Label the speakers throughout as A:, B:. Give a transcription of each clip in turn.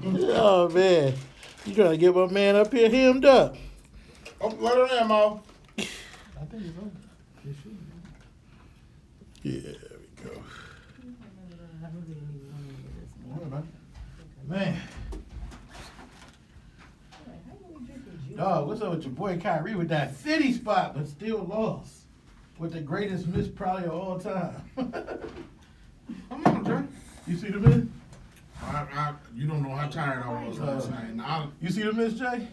A: Oh man, you trying to get my man up here hemmed up?
B: Oh, let her in, Mo.
C: I think it's over. It should be.
A: Yeah, there we go. Man. Dog, what's up with your boy Kyrie with that 50 spot, but still lost? With the greatest miss probably of all time.
B: Come on, Jay.
A: You see the miss?
B: You don't know how tired I was last night. And
A: You see the miss, Jay?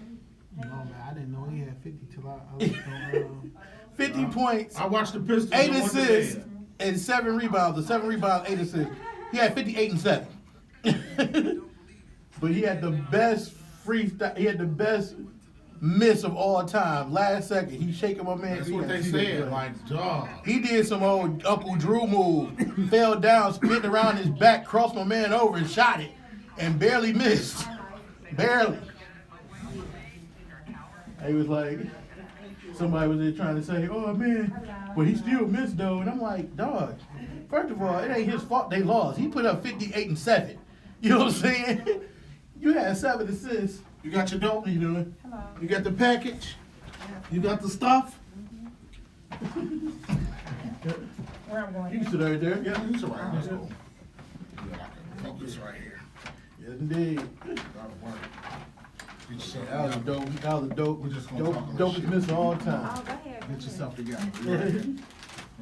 C: No, man, I didn't know he had 50 till I looked on.
A: 50 points,
B: I watched the Pistons.
A: 8
B: and went to
A: assists,
B: bed.
A: and 7 rebounds. The 7 rebounds, 8 assists. He had 58 and 7. But he had the best freestyle. He had the best miss of all time. Last second, he shaking my man.
B: That's
A: He
B: what
A: had
B: they
A: zero
B: said.
A: play.
B: Like, dog.
A: He did some old Uncle Drew move. Fell down, spinning around his back, crossed my man over and shot it, and barely missed. Barely. He was like, somebody was there trying to say, oh man, but he still missed though. And I'm like, dog, first of all, it ain't his fault they lost. He put up 58 and 7. You know what I'm saying? You had 7 assists.
B: You got your dope?
A: What you doing?
B: You got the package? You got the stuff?
D: Where I'm going.
A: You can sit right there.
B: Yeah, it's all right. Let's go. Yeah, I can focus right here.
A: Yes, indeed.
B: That'll work. Get yourself
A: That was a
B: together.
A: dope. That was a dope.
B: We're just gonna talk about
A: Dopest
B: shit.
A: miss of all
D: Oh,
A: time.
D: go ahead.
B: Get yourself together. You ready?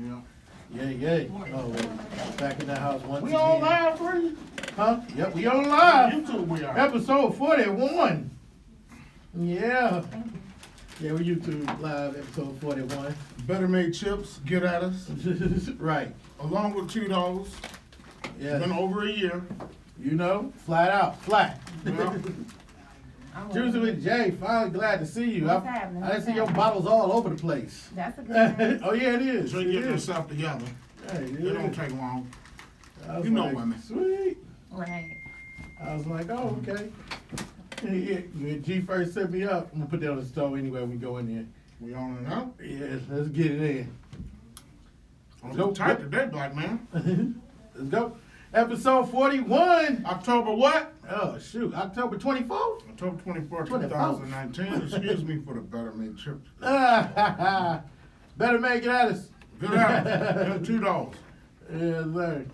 B: Yeah.
A: Yeah. Oh, well, back in the house once
B: We
A: again.
B: on live, Bree?
A: Huh? Yep, we on live.
B: YouTube we are.
A: Episode 41. Yeah. Yeah, we YouTube live episode 41.
B: Better Made Chips, get at us.
A: Right.
B: Along with Cheetos. It's been
A: Yeah.
B: over a year.
A: You know, flat out, flat.
B: Yeah.
D: I'm
A: Juicy
D: waiting.
A: with Jay, finally glad to see you.
D: What's
A: I
D: happening?
A: didn't
D: What's
A: see your
D: happening?
A: bottles all over the place.
D: That's a good thing.
A: Oh yeah, it is.
B: Drake
A: It
B: getting
A: is.
B: herself together.
A: Hey, it
B: It don't
A: is.
B: take long.
A: I was
B: You know
A: like,
B: women.
A: Sweet.
D: Right.
A: I was like, oh, okay. Yeah, G first set me up. I'm gonna put that on the stove anyway when we go in there.
B: We on it now?
A: Yeah, let's get it in.
B: I'm
A: Go.
B: tight today, black man.
A: Let's go. Episode 41.
B: October what?
A: Oh, shoot. October 24th?
B: October 24th,
A: 24th.
B: 2019. Excuse me for the Better Made Chips.
A: Better make it at us.
B: Good out. $2.
A: Yes, sir.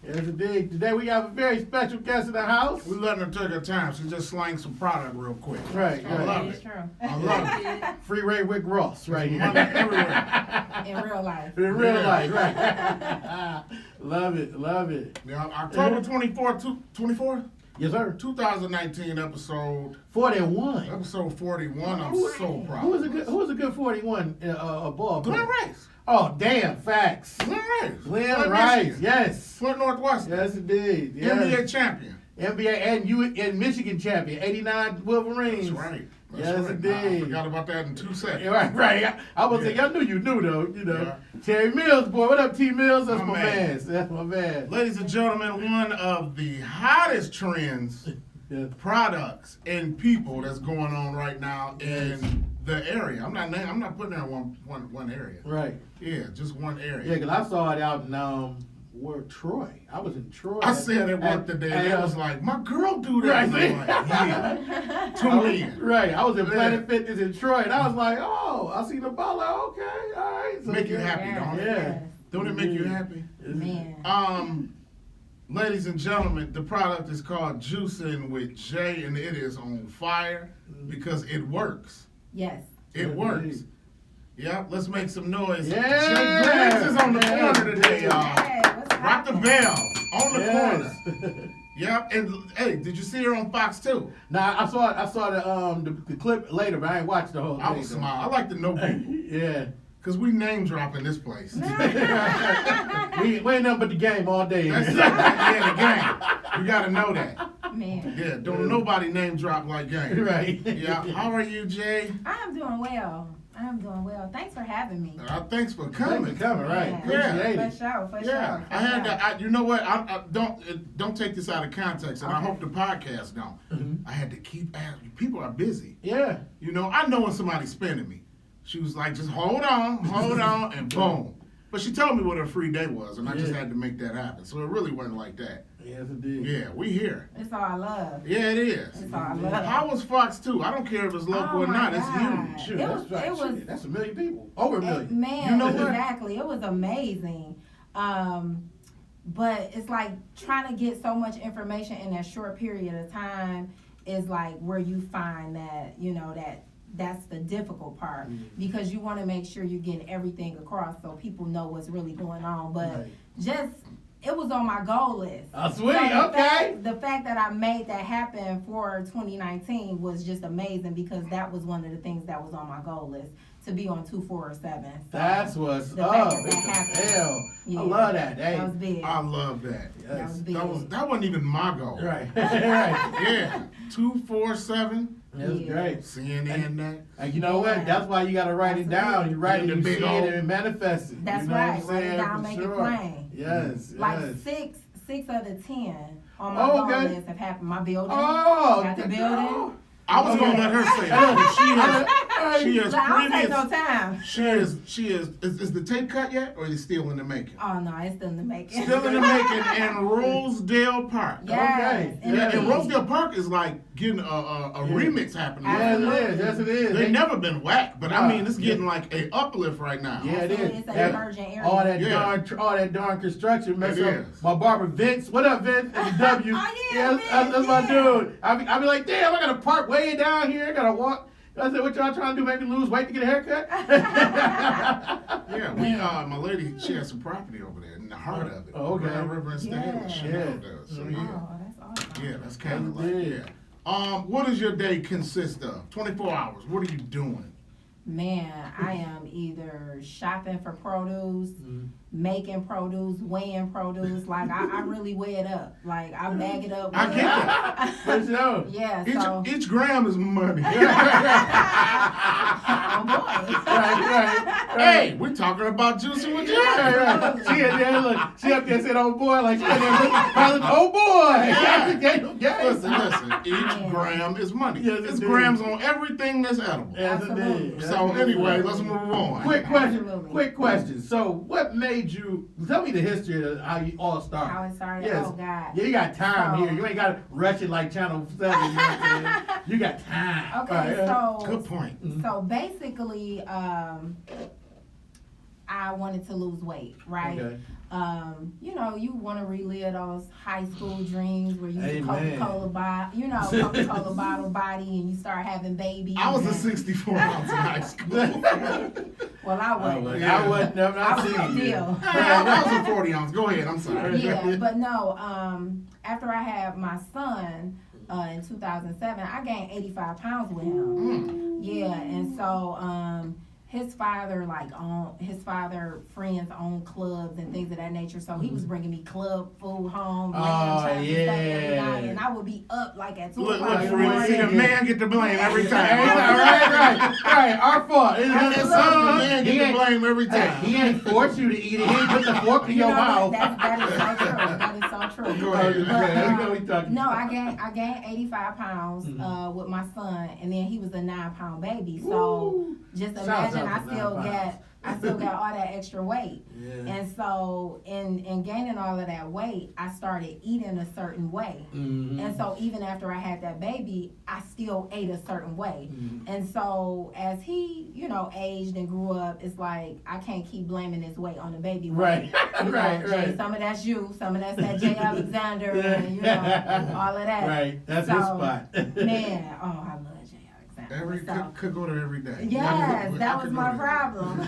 A: Yes, indeed. Today we have a very special guest in the house.
B: We letting her take her time. She just slang some product real quick.
A: Right,
B: I
A: right.
B: love
D: It's
B: it.
D: true.
B: I love it.
A: Free Ray Wick Ross right here.
B: Money everywhere.
D: In real life.
A: In real
B: Yeah.
A: life, right. Love it, love it.
B: Yeah, October 24th, 24th,
A: Yes, sir.
B: 2019 episode
A: 41.
B: 41. I'm so proud.
A: Who was a good 41 ball player?
B: Glenn Rice.
A: Oh, damn, facts.
B: Glenn Rice.
A: Glenn
B: Flint,
A: Rice,
B: Michigan.
A: yes.
B: Flint Northwestern.
A: Yes, indeed. Yes.
B: NBA champion.
A: NBA and Michigan champion, 89 Wolverines.
B: That's right. That's
A: Yes,
B: right.
A: indeed.
B: I forgot about that in 2 seconds.
A: Yeah, right. I was
B: Yeah.
A: saying, I knew you knew though, you know.
B: Yeah.
A: Terry Mills, boy. What up, T Mills? That's
B: My
A: my
B: man.
A: man. That's my man.
B: Ladies and gentlemen, one of the hottest trends,
A: Yeah.
B: products, and people that's going on right now in the area. I'm not putting that in one area.
A: Right.
B: Yeah, just one area.
A: Yeah, because I saw it out in where Troy. I was in Troy.
B: I said it worked today. And it was like, my girl do that.
A: Right.
B: I'm like, yeah.
A: I
B: Tune
A: was,
B: in.
A: right. I was in
B: Yeah.
A: Planet Fitness in Troy, and I was like, oh, I seen the ball. Like, okay, all right. So,
B: Make you
A: yeah.
B: happy, don't it?
A: Yeah.
B: Don't it make you happy?
D: Man.
B: Ladies and gentlemen, the product is called Juicing with Jay, and it is on fire because it works.
D: Yes.
B: It works. Yep, let's make some noise.
A: Yeah.
B: Jay Griggs is on the
A: Yeah.
B: corner today, y'all.
D: Hey, what's
B: Rock the
D: happening?
B: bell on the corner.
A: Yes.
B: Yep, and hey, did you see her on Fox too?
A: Nah, I saw the clip later, but I ain't watched the whole thing.
B: I was
A: though.
B: smiling. I like to know people
A: Yeah.
B: because we name drop in this place.
A: we ain't nothing but the game all day.
B: That's it. Yeah, the game. You gotta know that.
D: Man.
B: Yeah, don't nobody name drop like game.
A: Right.
B: Yeah. How are you, Jay?
D: I'm doing well. I'm doing well. Thanks for having me.
B: Thanks for
A: Thanks
B: coming.
A: for coming, right?
D: Yeah.
A: Appreciate
D: For
A: it.
D: sure, for
B: Yeah,
D: sure.
B: I had to. You know what? I don't take this out of context, and I
D: Okay.
B: hope the podcast don't.
A: Mhm.
B: I had to keep asking. People are busy.
A: Yeah.
B: You know, I know when somebody's spending me. She was like, just hold on, and boom. But she told me what her free day was, and I just
A: Yeah.
B: had to make that happen. So it really wasn't like that.
A: Yes, it did.
B: Yeah, we here.
D: It's all I love.
B: Yeah, it is.
D: It's all I love.
B: How was Fox 2? I don't care if it's local
D: Oh
B: or not.
D: my
B: It's
D: God.
B: huge.
A: Shoot,
D: It
A: that's
D: was-
A: right.
D: it was-
A: Shit, that's a million people. Over a million.
D: Man,
B: You know what?
D: exactly. It was amazing. But it's like trying to get so much information in that short period of time is like where you find that, that's the difficult part, because you want to make sure you're getting everything across so people know what's really going on. But
A: Right.
D: it was on my goal list.
A: Oh, sweet,
D: So
A: okay.
D: the fact that I made that happen for 2019 was just amazing, because that was one of the things that was on my goal list, to be on 247. So
A: That's what's
D: the fact
A: up.
D: that that happened.
A: Hell,
D: Yeah,
A: I love that. Hey.
D: that was big.
B: I love that.
D: That was
A: Yes.
D: big.
B: That wasn't even my goal.
A: Right. right.
B: Yeah. 247.
A: That's
D: Yeah.
A: great.
B: CNN next.
A: And you know what?
D: Yeah.
A: That's why you gotta write it down. You write it,
B: In
A: you
B: the
A: see
B: big
A: it,
B: old-
A: and manifest it.
D: That's
A: you know
D: right.
A: What I'm
D: Write it
A: saying?
D: down,
A: For
D: make it
A: sure.
D: plain.
A: Yes.
D: Like
A: yes.
D: six of the 10 on my
A: Oh,
D: goal
A: okay.
D: list have happened. My building.
A: Oh,
D: got the
A: good
D: building.
A: girl.
B: I was gonna let her say that. She has
D: Like, I don't take
B: previous.
D: no time.
B: She is the tape cut yet, or is it still in the making?
D: Oh no, it's still in the making.
B: Still in the making in Rosedale Park.
D: Yes.
A: Okay.
D: indeed.
B: Yeah, and Rosedale Park is like getting a remix happening.
A: Yes, it
D: Absolutely.
A: is. Yes, it is.
B: They never been whacked, but I
A: Nah.
B: mean it's getting like a uplift right now.
A: Yeah, it
D: Absolutely.
A: is.
D: It's an
A: That-
D: emergent area.
A: all that darn construction mess
B: It
A: up
B: is.
A: my barber Vince. What up, Vince? It's W.
D: Oh, yeah, Vince,
A: that's my
D: yeah.
A: dude. I be like, damn, I gotta park way down here. I gotta walk. I said, what y'all trying to do? Make me lose weight to get a haircut?
B: Yeah, my lady, she has some property over there in the heart of it.
A: Oh, okay.
B: Grand River and State. She
A: Yeah.
B: does. So
A: Mhm.
B: yeah.
D: Oh, that's awesome.
B: Yeah, that's kind of
A: That's
B: like,
A: big.
B: yeah. What does your day consist of? 24 hours. What are you doing?
D: Man, I am either shopping for produce, making produce, weighing produce. Like I really weigh it up. Like I bag it up.
B: I get that.
A: For sure.
D: Yeah. So.
B: Each gram is money.
D: Oh boy.
A: Right.
B: Hey, we're talking about juicing with you.
A: Right. She up there, look. She up there said, "Oh boy," like she up there looking, "Oh boy."
B: Yeah. Listen. Each gram is money.
A: Yes,
B: It's
A: indeed.
B: grams on everything that's edible.
A: Yes,
D: Absolutely.
A: indeed.
B: So
A: Yes,
B: anyway,
A: indeed.
B: let's move on.
A: Quick question.
D: Absolutely.
A: Quick question. So, what made you? Tell me the history of how you all started.
D: How it started?
A: Yes.
D: Oh God.
A: Yeah, you got time
D: So-
A: here. You ain't got to rush it like Channel 7. You know what I'm saying? You got time.
D: Okay,
A: All right,
D: so
B: Good point.
D: so basically, I wanted to lose weight, right?
A: Okay.
D: You want to relive those high school dreams where you used to
A: Amen.
D: Coca-Cola Coca-Cola bottle body, and you start having babies.
B: I was a
D: and-
B: 64 ounce in high school.
D: Well, I
A: Oh,
D: wasn't.
A: well,
B: Yeah.
A: I wasn't. Never
D: I was
A: seen
D: a
A: you.
D: deal.
B: I was a 40 ounce. Go ahead. I'm sorry.
D: Yeah, but no. After I had my son in 2007, I gained 85 pounds with him. Yeah, and so his father friends own clubs and things of that nature. So he was bringing me club food home, lamb
A: Oh,
D: chops and stuff every
A: yeah.
D: night, and I would be up like at 2
B: Look,
D: o'clock in the
B: friend, see, the
D: morning.
B: man get the blame every
A: Hey,
B: time.
A: right. Our fault.
B: It's something the man
A: He
B: get the
A: ain't-
B: blame every
A: Hey,
B: time.
A: he ain't forced you to eat it. He ain't put the fork in
D: You
A: your
D: know
A: mouth.
D: what? That is so true. That is so true.
B: Go ahead.
A: Okay, we know we talking.
D: No, I gained 85 pounds with my son, and then he was a 9-pound baby. So just
A: Shouts
D: imagine
A: out to 9
D: I still got all that extra weight.
A: Yeah.
D: And so in gaining all of that weight, I started eating a certain way.
A: Mhm.
D: And so even after I had that baby, I still ate a certain way.
A: Mhm.
D: And so as he, aged and grew up, it's like I can't keep blaming this weight on the baby weight.
A: Right.
D: You know,
A: right.
D: Jay,
A: Right.
D: some of that's you, some of that's that Jay Alexander, and all of that.
A: Right. That's
D: So,
A: his spot.
D: Man, I love Jay Alexander. So,
B: Could go there every day.
D: yes,
B: I
D: that
B: could
D: was
B: go
D: my
B: there.
D: problem.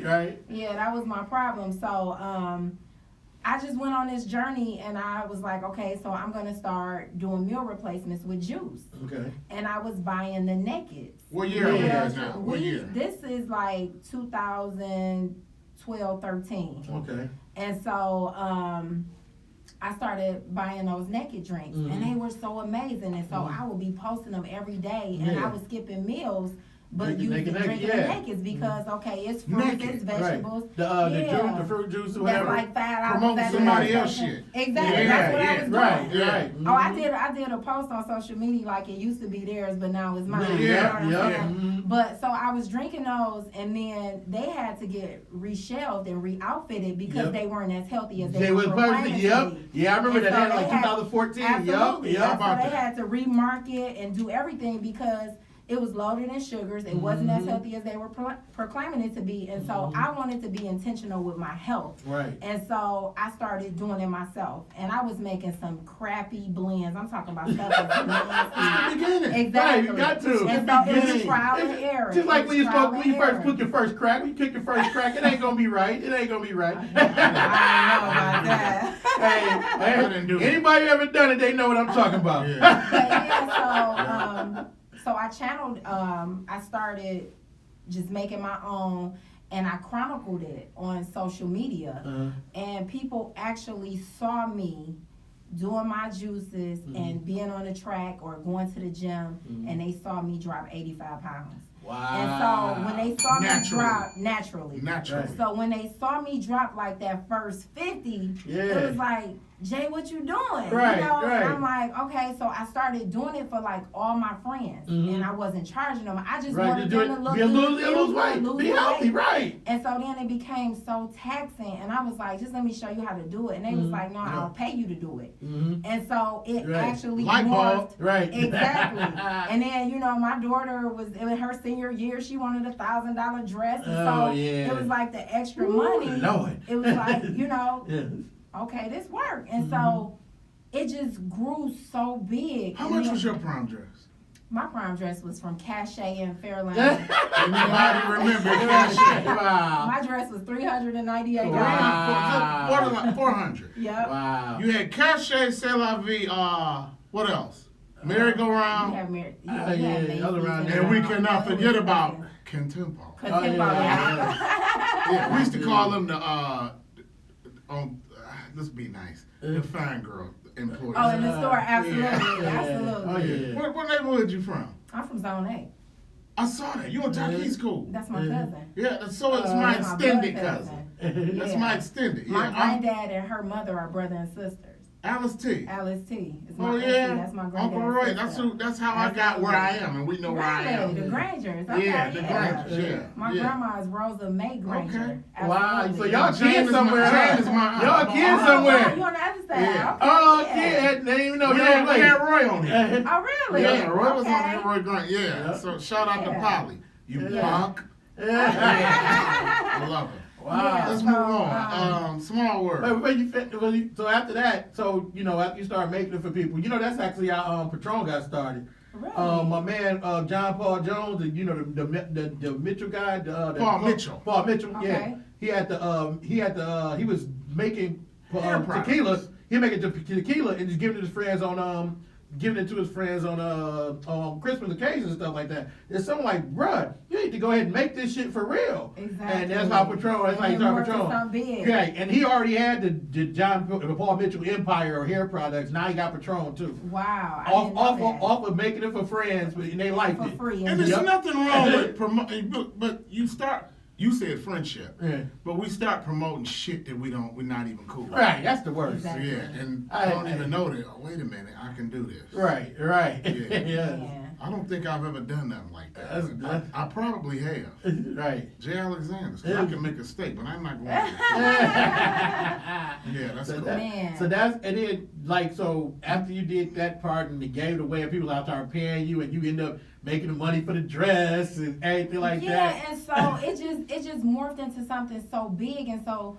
A: Right.
D: Yeah, that was my problem. So, I just went on this journey, and I was like, okay, so I'm gonna start doing meal replacements with juice.
A: Okay.
D: And I was buying the naked.
B: What year are we
A: Yeah.
B: in now? What year?
D: This is like 2012, 13.
A: Okay.
D: And so I started buying those naked drinks, and they were so amazing. And so I would be posting them every day, and
A: Yeah.
D: I was skipping meals but
A: Drinking
D: using
A: naked,
D: drinking
A: yeah.
D: it naked because okay, it's fruits,
B: Naked,
D: it's
A: Right.
D: vegetables.
A: The
D: Yeah.
A: juice, the fruit juice, or
D: That's
A: whatever.
D: like $5
B: Promoting
D: at the
B: somebody
D: gas
B: else
D: station.
B: shit.
D: Exactly,
B: Yeah,
D: that's what
B: yeah.
D: I was doing.
A: Right,
B: Yeah.
A: right.
D: Oh, I did a post on social media like it used to be theirs, but now it's mine.
A: Yeah,
D: You know what I'm
A: yeah.
D: saying?
A: Mhm.
D: But so I was drinking those, and then they had to get reshelved and re-outfitted because
A: Yep.
D: they weren't as healthy as
A: They
D: they
A: was
D: were
A: supposed to,
D: proclaiming
A: yep.
D: to be.
A: Yeah, I remember
D: And
A: that.
D: so
A: Had
D: they
A: like
D: had-
A: 2014.
D: Absolutely.
A: Yep,
D: And
A: yep.
B: about
D: so they
B: that.
D: had to remarket and do everything because it was loaded in sugars. It wasn't as
A: Mhm.
D: healthy as they were proclaiming it to be. And so I wanted to be intentional with my health.
A: Right.
D: And so I started doing it myself. And I was making some crappy blends. I'm talking about stuff that's nasty.
B: Beginning.
D: Exactly.
A: Right, you got to.
D: And so it was
A: Beginning.
D: trial and error.
A: Just like
D: It
A: when
D: was
A: you
D: trial
A: smoke, when
D: and
A: you first
D: error.
A: cook your first crack, when you cook your first crack, it ain't gonna be right. It ain't gonna be right.
D: I don't know about that.
A: Hey,
B: I didn't do it.
A: anybody ever done it, they know what I'm talking about.
B: Yeah.
D: But yeah, so I channeled, I started just making my own, and I chronicled it on social media, and people actually saw me doing my juices and being on the track or going to the gym, and they saw me drop 85 pounds.
A: Wow.
D: And so when they saw me
B: Naturally.
D: drop naturally,
B: Naturally.
A: Right.
D: so when they saw me drop like that first 50,
A: Yeah.
D: it was like, Jay, what you doing?
A: Right,
D: you know?
A: right.
D: And I'm like, okay, so I started doing it for like all my friends,
A: Mhm.
D: and I wasn't charging them. I just
A: Right,
D: wanted
A: to do
D: them
A: it,
D: to look
A: be a
D: good,
A: lose
D: feel
A: weight,
D: good, lose
A: be healthy,
D: weight.
A: right.
D: And so then it became so taxing, and I was like, just let me show you how to do it. And they was
A: Mhm.
D: like, no,
B: Yeah.
D: I'll pay you to do it.
A: Mm-hmm.
D: And so it
A: Right.
D: actually
B: Light bulb.
D: morphed.
A: Right.
D: Exactly. And then, you know, my daughter was in her senior year, she wanted a $1,000 dress. And
A: Oh,
D: so
A: yeah.
D: it was like the extra
A: Ooh,
D: money.
A: Lord.
D: It was like, you know,
A: Yeah.
D: okay, this worked. And so
A: Mm-hmm.
D: it just grew so big.
B: How
D: And
B: much
D: then
B: was your prom dress?
D: My prom dress was from Cachet in Fairland.
B: Anybody remember that shit?
A: Wow.
D: My dress was $398.
A: Wow.
B: Borderline 400.
D: Yep.
A: Wow.
B: You had Cachet, C'est La Vie, what else?
D: You
B: Merry-Go-Round.
D: have Mary,
A: yeah,
D: you had
A: the other
D: Macy's
A: round
D: and
A: there.
B: And we
D: around.
B: cannot
D: It was
B: forget about
D: fucking-
B: Contempo.
A: Oh,
D: Contempo,
A: yeah.
B: Yeah, we used to call them let's be nice, the fine girl employees.
D: Oh, in the store, absolutely,
A: Yeah.
D: absolutely.
A: Oh, yeah.
B: What neighborhood you from?
D: I'm from Zone 8.
B: I saw that. You on Takis School.
D: That's my
A: Yeah.
D: cousin.
B: Yeah, so it's my
D: That's my
B: extended
D: blood
B: cousin. That's
D: Yeah.
B: my extended.
D: My
B: Yeah, I'm
D: granddad and her mother are brother and sisters.
B: Alice T.
D: Alice T. Is my
B: Oh
D: auntie.
B: yeah,
D: That's my granddad's
B: Uncle Roy.
D: sister.
B: That's how I got where I am, and we know where I
D: Really?
B: am.
D: The Grangers. Okay,
B: Yeah, the Grangers. Yeah,
D: My
B: yeah.
D: grandma is Rosa May Granger.
B: Okay.
A: Wow.
D: Absolutely.
A: So y'all
B: Jane
A: kids
B: is my-
A: somewhere.
B: Jane
A: huh?
B: is my-
A: Y'all
B: oh,
A: kids
D: Oh, wow,
A: somewhere.
D: you on the other side.
B: Yeah.
D: Okay,
A: Oh,
D: yeah.
A: kid. They didn't even know
B: We
A: y'all
B: had
A: late.
B: Roy on here.
D: Oh, really?
B: Yeah, Roy was
D: Okay.
B: on here, Roy Grant. Yeah.
A: Yeah.
B: So shout out to
D: Yeah.
B: Polly. You
A: Yeah.
B: punk.
A: Yeah.
B: I love her.
A: Wow.
D: Yeah.
B: Let's
D: So,
B: move on. Small
A: Wait,
B: world.
A: wait, so after that, so you know, after you start making it for people, you know, that's actually how Patron got started.
D: Really?
A: My man John Paul Jones, you know, the Mitchell guy,
B: Paul Mitchell.
A: Paul Mitchell, yeah.
D: Okay.
A: He was making
B: Hair products.
A: tequila. He making tequila and just giving it to his friends on Christmas occasions and stuff like that. There's something like, bruh, you need to go ahead and make this shit for real.
D: Exactly.
A: And that's how Patron. That's how he
D: And
A: started
D: morphed to
A: Patron.
D: something big.
A: Yeah, and he already had the Paul Mitchell Empire or hair products. Now he got Patron too.
D: Wow. I didn't know that.
A: Off of making it for friends, and they liked
D: For
A: it.
D: free.
B: And there's
A: Yep.
B: nothing wrong with promoting, but you start. You said friendship,
A: Yeah.
B: but we start promoting shit that we're not even cool with.
A: Right, that's the worst.
D: Exactly.
B: Yeah, and I don't even know that. Oh, wait a minute, I can do this.
A: Right.
B: Yeah.
A: Yeah.
D: Yeah.
B: I don't think I've ever done nothing like that.
A: That's-
B: I probably have.
A: Right.
B: Jay Alexander. 'Cause I can make a steak, but I'm not going to. Yeah, that's
A: So
B: cool.
A: that-
D: Man.
A: So that's, and then like, so after you did that part and they gave it away and people out there paying you and you end up making the money for the dress and everything like
D: Yeah,
A: that.
D: and so it just morphed into something so big, and so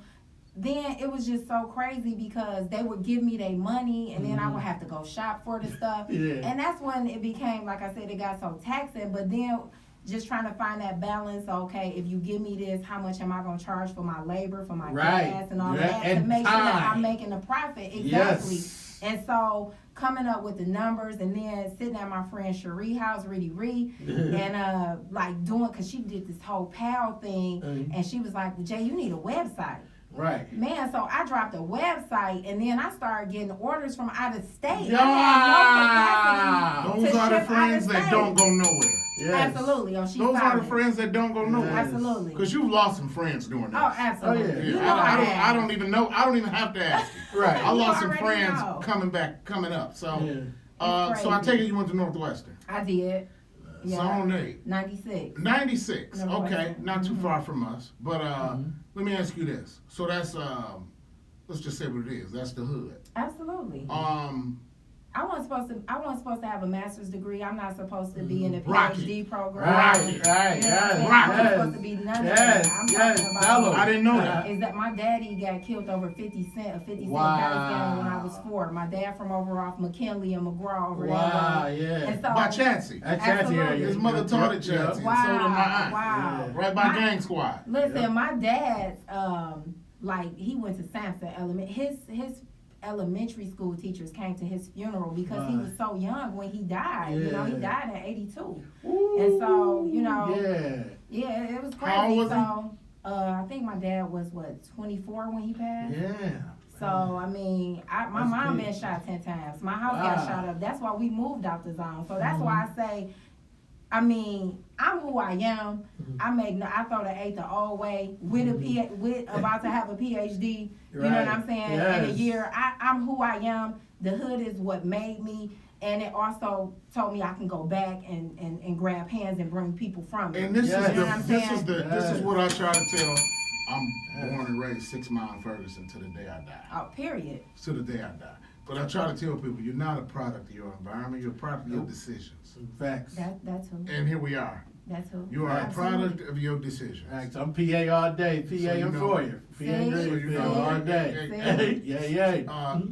D: then it was just so crazy because they would give me their money and then I would have to go shop for the stuff.
A: Yeah.
D: And that's when it became, like I said, it got so taxing. But then just trying to find that balance, okay, if you give me this, how much am I going to charge for my labor, for my
A: Right.
D: gas and all
A: Yeah,
D: that to
A: and
D: make sure that
A: time.
D: I'm making a profit. Exactly.
A: Yes.
D: And so coming up with the numbers and then sitting at my friend Cherie house, Reedy Ree, and like doing, cause she did this whole PAL thing, and she was like, Jay, you need a website.
A: Right.
D: Man, so I dropped a website and then I started getting orders from out of state.
A: Yeah.
D: I had no capacity
B: Those
D: to
B: are the
D: ship
B: friends
D: out of
B: that
D: state.
B: don't go nowhere.
A: Yes.
D: Absolutely. Oh, she's
B: Those are
D: solid.
B: the friends that don't go nowhere.
A: Yes.
D: Absolutely.
B: Because you've lost some friends doing this.
D: Oh, absolutely.
A: Oh, yeah.
D: You know
B: I
D: have.
B: don't even know. I don't even have to ask you.
A: Right.
B: I
D: You
B: lost some
D: already
B: friends
D: know.
B: coming up. So,
A: Yeah.
B: so I take it you went to Northwestern.
D: I did.
B: Zone 8.
D: 96.
B: 96. Okay,
D: Northwestern.
B: not too
D: Mhm.
B: far from us. But let me ask you this. So that's let's just say what it is. That's the hood.
D: Absolutely. I wasn't supposed to have a master's degree. I'm not supposed to be in a
B: Rocket.
D: PhD program.
A: Right,
D: You know what
A: right,
D: I'm
A: yes,
D: saying?
B: Rocket.
D: I'm not supposed to be none of
A: Yes,
D: that. I'm
A: yes,
D: talking
A: tell 'em.
D: about.
B: I didn't know that.
D: Is that my daddy got killed over 50 Cent, a 50 Cent
A: Wow.
D: dice game when I was 4. My dad from over off McKinley and McGraw over
A: Wow,
D: there.
A: yeah.
D: And so,
B: By Chancey.
A: That's Chancey area.
D: Absolutely.
B: His mother taught at Chancey.
D: wow,
B: And so did my aunt.
D: wow.
A: Yeah.
B: Right by
D: My-
B: Gang Squad.
D: Listen,
A: Yeah.
D: my dad, like he went to Sampson Element. His elementary school teachers came to his funeral because he
A: Right.
D: was so young when he died. You know, he
A: Yeah.
D: died in 82.
A: Ooh,
D: And so, you know,
A: Yeah.
D: Yeah, it was crazy.
B: How old was he?
D: So, I think my dad was 24 when he passed.
A: Yeah.
D: So I mean, my
A: That's
D: mom
A: big.
D: been shot 10 times. My house
A: Wow.
D: got shot up. That's why we moved out the zone. So that's
A: Mhm.
D: why I say, I mean, I'm who I am.
A: Mhm.
D: I throw the 8 the old way with with about to have a PhD. You know what I'm
A: Right.
D: saying? In a
A: Yes.
D: year, I'm who I am. The hood is what made me. And it also told me I can go back and grab hands and bring people from it.
B: And this
A: Yes.
B: is
D: You know what I'm
B: this is
D: saying?
B: this is
A: Yes.
B: what I try to tell. I'm born and raised 6 Mile in Ferguson to the day I die.
D: Oh, period.
B: To the day I die. But I try to tell people you're not a product of your environment, you're a product of your
A: Nope.
B: decisions.
A: Facts.
D: That's who.
B: And here we are.
D: That's who.
B: You are a
D: Absolutely.
B: product of your decisions.
A: Facts. I'm PA all day. PA
B: So you
A: and
B: know-
A: for you. PA
D: See?
A: and
B: So you
A: Greenfield
B: know-
A: all day.
B: Hey,
A: Yeah, yeah.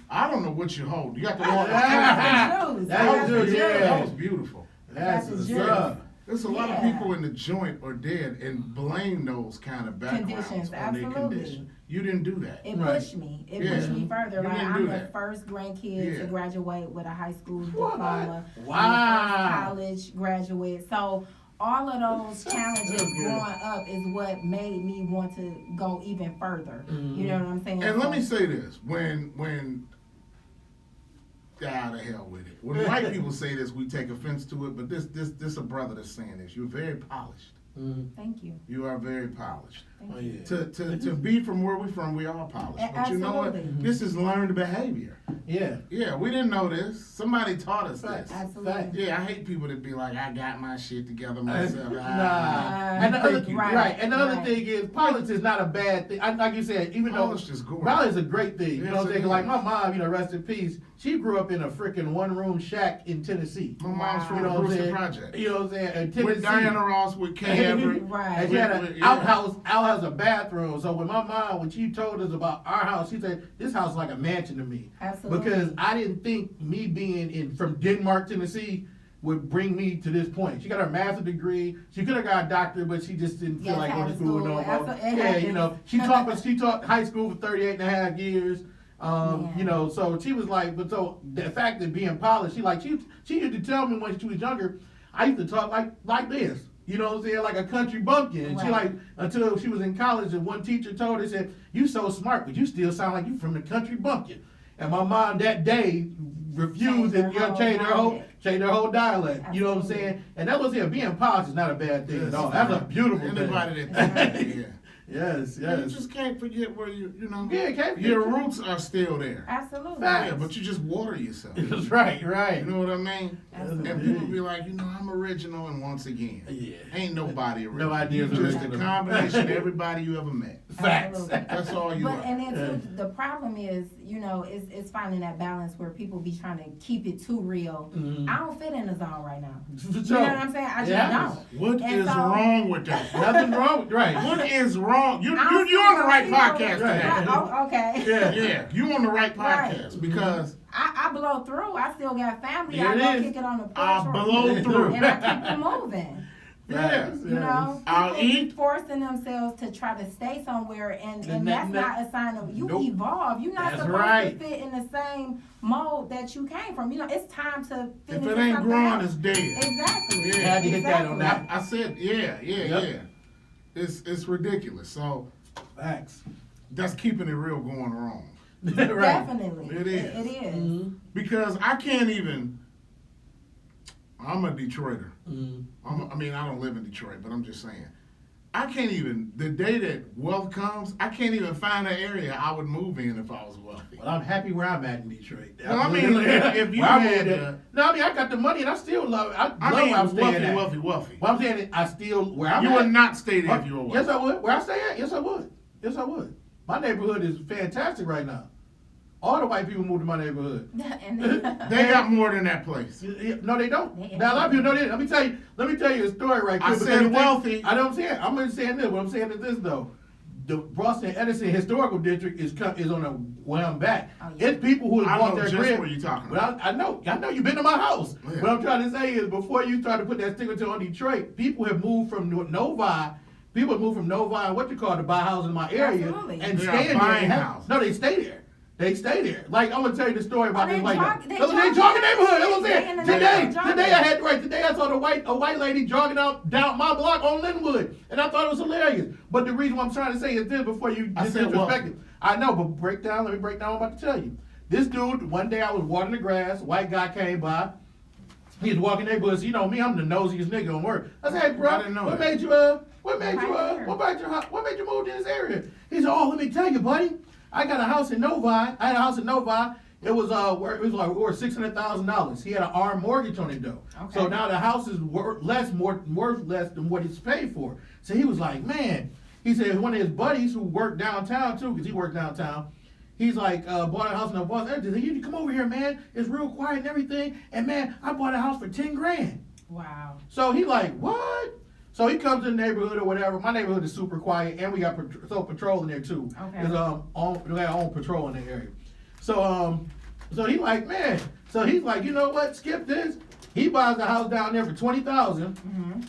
B: I don't know what you hold. You got the one.
A: Yeah.
D: Juice.
A: That
D: I got
A: was
D: the
A: good,
D: juice.
A: yeah.
B: That was beautiful.
A: That's
D: That's
A: what's
D: a
A: up.
B: There's a lot of
D: Yeah.
B: people in the joint or dead and blame those kind of backgrounds
D: Conditions,
B: on their
D: absolutely.
B: condition. You didn't do that.
D: It
A: Right.
D: pushed me. It
B: Yeah.
D: pushed me further.
B: You
D: Like
B: didn't
D: I'm
B: do
D: the
B: that.
D: first grandkid
B: Yeah.
D: to graduate with a high school
A: What?
D: diploma.
A: Wow.
D: I'm the first college graduate. So all of those
A: That's
D: challenges
A: good.
D: growing up is what made me want to go even further.
A: Mhm.
D: You know what I'm saying?
B: And let
D: So-
B: me say this: when the hell with it. When white people say this, we take offense to it. But this a brother that's saying this. You're very polished.
A: Mhm.
D: Thank you.
B: You are very polished.
D: Thank
A: Oh,
D: you.
A: yeah.
B: To be from where we're from, we all polished. But you know what?
D: Absolutely.
B: This is learned behavior.
A: Yeah.
B: Yeah, we didn't know this. Somebody taught us
A: Facts.
B: this.
D: Absolutely.
B: Yeah, I hate people that be like, I got my shit together myself.
A: Nah.
B: Ah.
A: And the other,
B: Thank you.
A: right. And the other
D: Right.
A: thing is, politics is not a bad thing. Like you said, even though
B: Polished is gorgeous.
A: violence is a great thing. You
B: Yes,
A: know what I'm
B: it
A: saying?
B: is.
A: Like my mom, rest in peace. She grew up in a freaking one-room shack in Tennessee.
B: My mom's from
A: You
B: the
A: know what I'm
B: Brewster
A: saying?
B: Project.
A: You know what I'm saying? In Tennessee.
B: With Diana Ross, with Kay Everett.
D: Right.
A: And she had
B: With-
A: an
B: yeah.
A: outhouse a bathroom. So when my mom, when she told us about our house, she said, this house is like a mansion to me.
D: Absolutely.
A: Because I didn't think me being from Denmark, Tennessee, would bring me to this point. She got her master's degree. She could have got a doctorate, but she just didn't feel
D: Yes,
A: like
D: out
A: going to
D: of
A: school
D: school.
A: no more.
D: Absolutely.
A: Yeah, you know, she taught high school for 38 and a half years.
D: Yeah.
A: You know, so she was like, but so the fact that being polished, she used to tell me when she was younger, I used to talk like this. You know what I'm saying? Like a country bumpkin. And she
D: Right.
A: until she was in college, and one teacher told her, said, you so smart, but you still sound like you from the country bumpkin. And my mom that day refused and changed her whole dialect. You know what I'm
D: Absolutely.
A: saying? And that was it. Being polished is not a bad thing at all. That's a beautiful
B: Anybody
A: thing.
B: that thinks, yeah.
A: Yes,
B: You
A: yes.
B: just can't forget where you know.
A: Yeah, can't forget.
B: Your roots are still there.
D: Absolutely.
A: Facts.
B: Yeah, but you just water yourself.
A: That's right,
B: You
A: right.
B: know what I mean?
D: Absolutely.
B: And people be like, I'm original, and once again,
A: Yeah.
B: ain't nobody original.
A: Nobody
B: You
A: is
B: just a
A: original.
B: combination of everybody you ever met.
A: Facts.
D: Absolutely.
B: That's all you
D: But
B: are.
D: and then too, the problem is, it's finding that balance where people be trying to keep it too real.
A: Mhm.
D: I don't fit in the zone right now.
A: For
D: You
A: sure.
D: know what I'm saying? I just
A: Yeah.
D: don't.
B: What
D: And
B: is
D: so-
B: wrong with that?
A: Nothing wrong with right.
B: What is wrong? You're
D: I don't
B: on the
D: see
B: right
D: people-
B: podcast today.
A: Right.
D: Oh, okay.
A: Yeah.
B: Yeah, you on the right
D: Right.
B: podcast because
D: I blow through. I still got family.
A: Here
D: I
A: it
D: go
A: is.
D: kick it on the porch.
B: I
D: or-
B: blow through.
D: And I keep it moving.
B: Yeah.
A: Facts,
D: You know,
B: I'll
D: people
B: eat.
D: forcing themselves to try to stay somewhere, and
A: And
D: that's
A: that-
D: not a sign of you
A: Nope.
D: evolve. You're not
A: That's
D: supposed
A: right.
D: to fit in the same mold that you came from. It's time to fit
B: If
D: into
B: it ain't
D: something
B: growing,
D: else.
B: it's dead.
D: Exactly.
B: Yeah.
A: Had to hit that on that.
B: I said, yeah.
A: Yep.
B: It's ridiculous. So
A: Facts.
B: that's keeping it real going wrong.
A: Right.
D: Definitely.
B: It is.
D: It is.
A: Mhm.
B: Because I can't even I'm a Detroiter.
A: Mm.
B: I mean, I don't live in Detroit, but I'm just saying. I can't even, the day that wealth comes, I can't even find an area I would move in if I was wealthy.
A: Well, I'm happy where I'm at in Detroit.
B: Well, I mean, if you
A: Where I'm
B: had,
A: at- no, I mean, I got the money and I still love it. I love
B: I mean,
A: where I'm staying at.
B: wealthy.
A: Well, I'm saying is, I still, where I'm
B: You
A: at.
B: would not stay there if you were
A: Yes,
B: wealthy.
A: I would. Where I stay at? Yes, I would. Yes, I would. My neighborhood is fantastic right now. All the white people moved to my neighborhood.
D: And then,
B: They got more than that place.
A: No, they don't.
D: They-
A: Now a lot of people know that. Let me tell you a story right quick.
B: I
A: because
B: said
A: you think-
B: wealthy.
A: I know what I'm saying. I'm just saying this. What I'm saying is this though. The Boston Edison Historical District is on a way back.
D: Oh, yeah.
A: It's people who
B: I
A: have bought
B: know
A: their
B: just
A: crib.
B: what you're talking
A: But
B: about.
A: I know you've been to my house.
B: Yeah.
A: What I'm trying to say is before you start to put that stigma on Detroit, people have moved from Novi. People have moved from Novi and what you call to buy houses in my area
D: Absolutely.
A: and
B: They are
A: stay in there.
B: buying
A: and have-
B: houses.
A: No, they stay there. They stay there. Like I'm gonna tell you the story about
D: they
A: this white
D: jog-
A: guy.
D: they
A: They
D: jog-
A: jogging neighborhood. That's what I'm
D: They in
A: saying.
D: the
A: Today,
D: neighborhood jogging.
A: today I saw a white lady jogging down my block on Linwood, and I thought it was hilarious. But the reason what I'm trying to say is this before you
B: I said
A: disrespect it. I know, but let me break down what I'm about to tell you. This dude, one day I was watering the grass, white guy came by. He was walking neighborhood, so you know me, I'm the nosiest nigga on work. I said, hey bro,
B: I didn't know
A: what
B: that.
A: made you move to this area? He said, oh, let me tell you, buddy. I had a house in Novi. It was worth $600,000. He had an armed mortgage on it though.
D: Okay.
A: So now the house is worth less than what it's paid for. So he was like, man. He said one of his buddies who worked downtown too, because he worked downtown. He's like, bought a house in the Boston. He said, you need to come over here, man. It's real quiet and everything. And man, I bought a house for 10 grand.
D: wow.
A: So he like, what? So he comes to the neighborhood or whatever. My neighborhood is super quiet, and we got patrol in there too.
D: Okay.
A: We got our own patrol in the area. So he like, man. So he's like, you know what? Skip this. He buys a house down there for $20,000.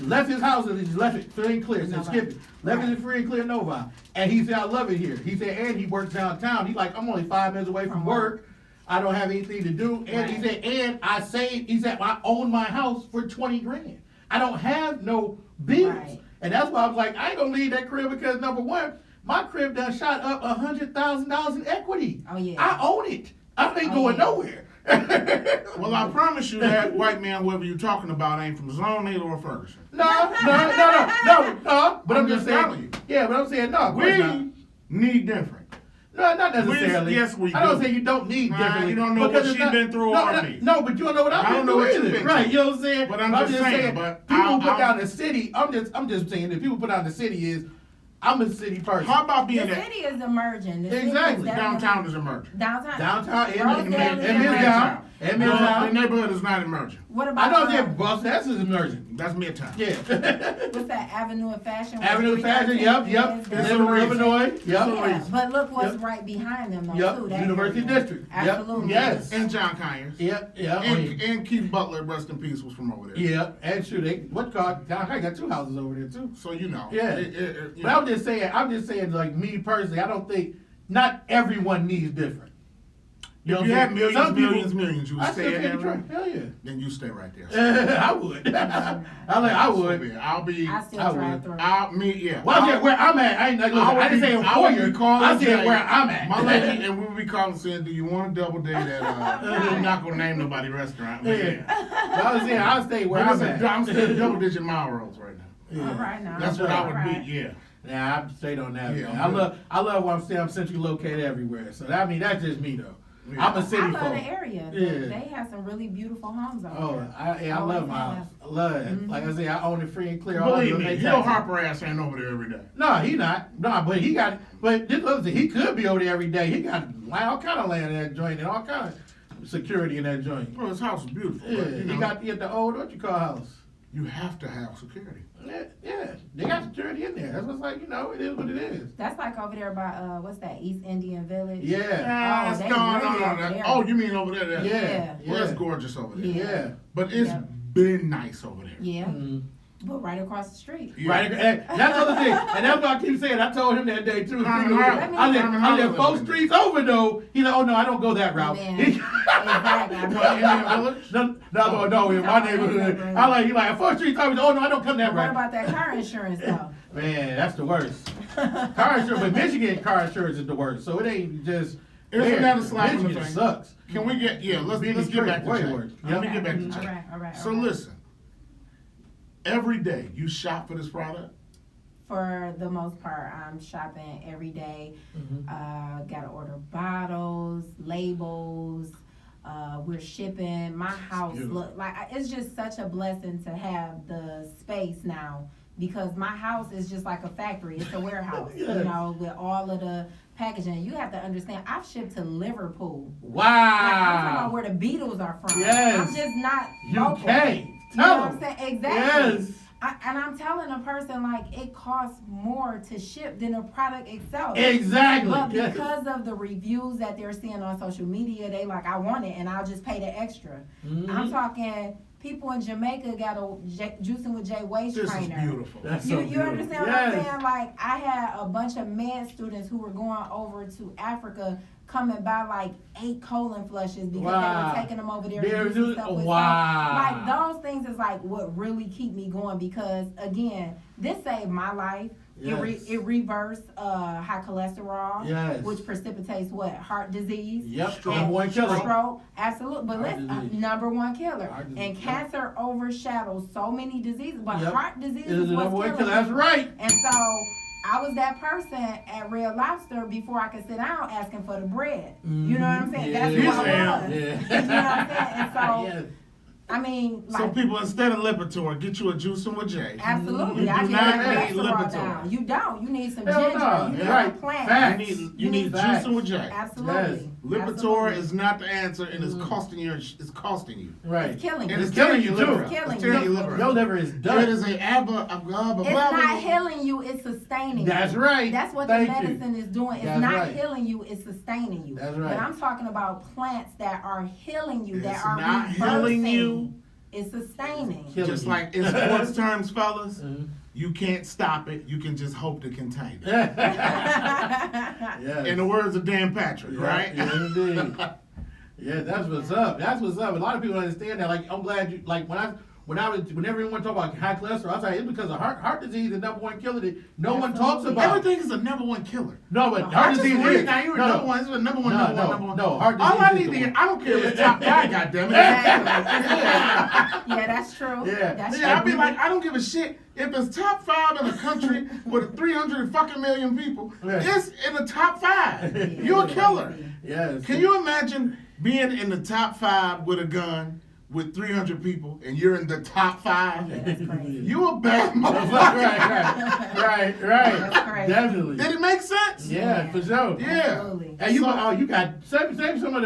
A: Left his house and he left it free and clear. Said
D: Novi.
A: skip it. Left it free and clear Novi. And he said, I love it here. He said, and he works downtown. He's like, I'm only 5 minutes away from work. I don't have anything to do. And he
D: Right.
A: said, and I saved, he said, I own my house for 20 grand. I don't have no bills.
D: Right.
A: And that's why I was like, I ain't gonna leave that crib because number one, my crib done shot up $100,000 in equity.
D: Oh, yeah.
A: I own it. I ain't
D: Oh,
A: going
D: yeah.
A: nowhere.
B: Well, I promise you that white man, whoever you're talking about, ain't from Zone Hill or Ferguson.
A: No. But I'm just
B: telling
A: saying.
B: you.
A: Yeah, but I'm saying no. Of course not.
B: We need different.
A: No, not necessarily.
B: Yes, we
A: I don't
B: do.
A: say you don't need
B: Nah,
A: differently.
B: you don't know
A: because
B: what
A: it's
B: she
A: not-
B: been through
A: no,
B: or
A: no,
B: me.
A: No, but you don't know what I've
B: I
A: been
B: don't know
A: through
B: what you've
A: either.
B: been
A: Right,
B: through.
A: you know what I'm saying?
B: But I'm just saying, but
A: people
B: I'll-
A: who put down the city, I'm just saying that people put down the city is, I'm a city person.
B: How about
D: The
B: being that
D: city is emerging. The city is
A: Exactly.
D: definitely-
B: downtown is emerging?
D: Downtown.
A: Downtown and
D: Rosedale is emerging.
A: Midtown. And
B: No,
A: Midtown.
B: the neighborhood is not emerging.
D: What
A: I
D: about
A: know that Boston, that's just emerging.
B: That's Midtown.
A: Yeah.
D: what's that Avenue of Fashion? where
A: Avenue of Fashion,
D: 313
A: yep.
D: is?
B: It's a
A: Illinois, yep.
D: Yeah, but look what's
A: Yep.
D: right behind them though
A: Yep,
D: too. That
A: University
D: area.
A: District. Yep,
D: Absolutely.
A: yes.
B: And John Conyers.
A: Yep, yeah.
B: And Keith Butler, rest in peace, was from over there.
A: Yeah, and sure, I got 2 houses over there too.
B: So you know.
A: Yeah.
B: You
A: But I'm just saying, like me personally, I don't think not everyone needs different.
B: If
A: what
B: you
A: I'm
B: had
A: saying?
B: millions,
A: Some people-
B: millions, you would
A: I
B: stay
A: still
B: in
A: take
B: that
A: Detroit.
B: room.
A: Hell yeah.
B: Then you stay right there.
A: I would. I would.
B: I'll be.
D: I still
A: I
D: drive
A: would.
D: through.
B: Yeah.
A: Well, I said where I'm at. I ain't like, listen, I didn't say
B: I would
A: for
B: be
A: you.
B: calling
A: I said
B: Jay,
A: where I'm at.
B: My lady, and we would be calling saying, "Do you want to double date at?" I'm not gonna name nobody restaurant. But
A: Yeah.
B: yeah.
A: But I was saying I'll stay where
B: But
A: I'm
B: listen,
A: at.
B: I'm still double digit mile rolls right now.
A: Yeah.
D: All right now.
B: That's what I would
D: All right.
B: be. Yeah.
A: Nah, I'm straight on that.
B: Yeah,
A: man.
B: I'm good.
A: I love what I'm saying. I'm centrally located everywhere. So that, I mean, that's just me though.
B: Yeah.
A: I'm a city
D: I love
A: folk.
D: the area.
A: Yeah.
D: They have some really beautiful homes over
A: Oh,
D: there.
A: I love my house. I love it.
D: Mhm.
A: Like I said, I own it free and clear. All I do
B: Believe
A: is
B: me,
A: pay
B: Hill
A: taxes.
B: Harper ass ain't over there every day.
A: No, he not. No, but he got. But this other thing, he could be over there every day. He got all kind of land in that joint and all kind of security in that joint.
B: Well, his house is beautiful.
A: Yeah,
B: But, you know,
A: he got the old what you call house.
B: you have to have security.
A: Yeah, they got security in there. That's what's like, it is what it is.
D: That's like over there by what's that, East Indian Village?
A: Yeah,
B: Yes,
D: they
B: no.
D: really over there.
B: Oh, you mean over there?
A: yeah,
B: Well, it's
A: yeah.
B: gorgeous over there.
A: Yeah.
B: But it's
D: Yeah.
B: been nice over there.
D: Yeah.
A: Mhm.
D: But right across the street.
B: Yeah.
A: Right, and that's the other thing, and that's what I keep saying. I told him that day too.
B: Carmen Harlan.
A: I
B: Carmen
A: live
B: Harlan
A: 4
B: lived in
A: streets over though. He's like, oh no, I don't go that route.
D: Man,
A: He-
D: exactly.
B: What, Indian Village?
A: No, in my neighborhood. He like 4 streets over. Oh no, I don't come that
D: What
A: route.
D: about that car insurance though?
A: Man, that's the worst. Car insurance, but Michigan car insurance is the worst. So it ain't just
B: Isn't that a slap in the
A: Michigan
B: face?
A: sucks.
B: Can we get let's
A: Being
B: get
A: Detroit,
B: back to
A: way
B: Jay.
A: worse.
B: Let me
D: Okay.
B: get back to
D: All
B: Jay.
D: right, all right,
B: So
D: all right.
B: listen, every day you shop for this product.
D: For the most part, I'm shopping every day. Gotta order bottles, labels. We're shipping. My house look like it's just such a blessing to have the space now because my house is just like a factory. It's a warehouse,
A: Yes.
D: you know, with all of the packaging. You have to understand. I've shipped to Liverpool.
A: Wow.
D: Like, I'm talking about where the Beatles are from.
A: Yes.
D: I'm just not local.
A: UK.
D: You know
A: Tell
D: what I'm
A: them.
D: saying? Exactly.
A: Yes.
D: And I'm telling a person like it costs more to ship than the product itself.
A: Exactly.
D: But
A: Yes.
D: because of the reviews that they're seeing on social media, they like, I want it, and I'll just pay the extra.
A: Mhm.
D: I'm talking people in Jamaica got a Juicing with Jay waist
B: This
D: trainer.
B: is beautiful.
A: That's
D: You,
A: so
D: you
A: beautiful.
D: understand what I'm saying? Like I had a bunch of med students who were going over to Africa come and buy like 8 colon flushes because they
A: Wow.
D: were taking them over there
A: They're
D: to do some
A: doing-
D: stuff with.
A: wow.
D: So, like those things is like what really keep me going because again, this saved my life.
A: Yes.
D: It reversed high cholesterol,
A: Yes.
D: which precipitates what? Heart disease.
A: Yep.
B: Stroke.
A: Number one killer.
D: Stroke, absolutely. But
A: Heart
D: listen,
A: disease.
D: number one killer.
A: Heart disease,
D: And
A: yep.
D: cancer overshadows so many diseases, but
A: Yep.
D: heart disease
A: It is
D: is
A: the
D: what's
A: number one
D: killing
A: killer. That's
D: people.
A: right.
D: And so I was that person at Red Lobster before I could sit down asking for the bread. You know what I'm saying? That's
A: Yeah.
D: who I
B: Yeah.
D: was.
A: Yeah.
D: You know what I'm saying? And so,
A: Yes.
D: I mean,
B: So
D: like,
B: people, instead of Lipitor, get you a Juicing with Jay.
D: absolutely.
B: You
D: I
B: do
D: get
B: not
D: that
B: need
D: cholesterol
B: Lipitor.
D: down. You don't. You need some
A: Hell
D: ginger.
A: no.
D: You need
A: Right.
D: some plants.
A: Facts.
B: You need
A: facts.
B: Juicing with Jay.
D: Absolutely.
B: Lipitor
D: Absolutely.
B: is not the answer, and it's costing you. It's costing you.
A: Right.
D: It's killing
B: And
D: you.
B: it's killing you,
A: too.
B: liver.
D: It's killing
B: It's tearing
D: you.
B: your liver.
A: Your liver is
B: It
A: done.
B: is a
D: It's not healing you, it's sustaining
A: That's
D: you.
A: right.
D: That's what
A: Thank
D: the
A: you.
D: medicine is doing. It's
A: That's
D: not
A: right.
D: healing you, it's sustaining you.
A: That's right.
D: But I'm talking about plants that are healing you, that
B: It's
D: are
B: not
D: reversing.
B: healing you.
D: It's sustaining.
A: Killing
B: Just
A: you.
B: like in sports terms, fellas,
A: Mhm.
B: you can't stop it. You can just hope to contain it.
A: Yes.
B: In the words of Dan Patrick,
A: Yeah,
B: right?
A: Yeah, indeed. Yeah, that's what's up. That's what's up. A lot of people don't understand that. Like, I'm glad you like whenever everyone talk about high cholesterol, I was like, it's because of heart disease is the number one killer that no one talks
D: Absolutely.
A: about.
B: Everything is a number one killer.
A: No, but
D: I
A: heart
B: just
A: disease
B: read
A: is
B: now. You're
A: no,
B: number one. It's the number one.
A: No,
B: Number
A: no,
B: one. Number one.
A: no, heart
B: All
A: disease
B: I
A: is
B: need
A: the
B: to hear.
A: one.
B: I don't care if it's top guy. Goddamn it.
D: Exactly. Yeah, that's true.
A: Yeah.
D: That's
B: Yeah, I'd be
D: true.
B: like, I don't give a shit if it's top 5 in a country with 300 fucking million people.
A: Yeah.
B: It's in the top 5.
D: Yeah.
B: You're a killer.
A: Yes.
B: Can you imagine being in the top 5 with a gun with 300 people and you're in the top 5?
D: Yeah, that's crazy.
B: You a bad
A: right,
B: motherfucker.
A: right.
D: That's crazy.
A: Definitely.
B: Did it make sense?
A: Yeah, for sure.
B: Yeah.
D: Absolutely.
A: Hey, you
B: So-
A: you got say some of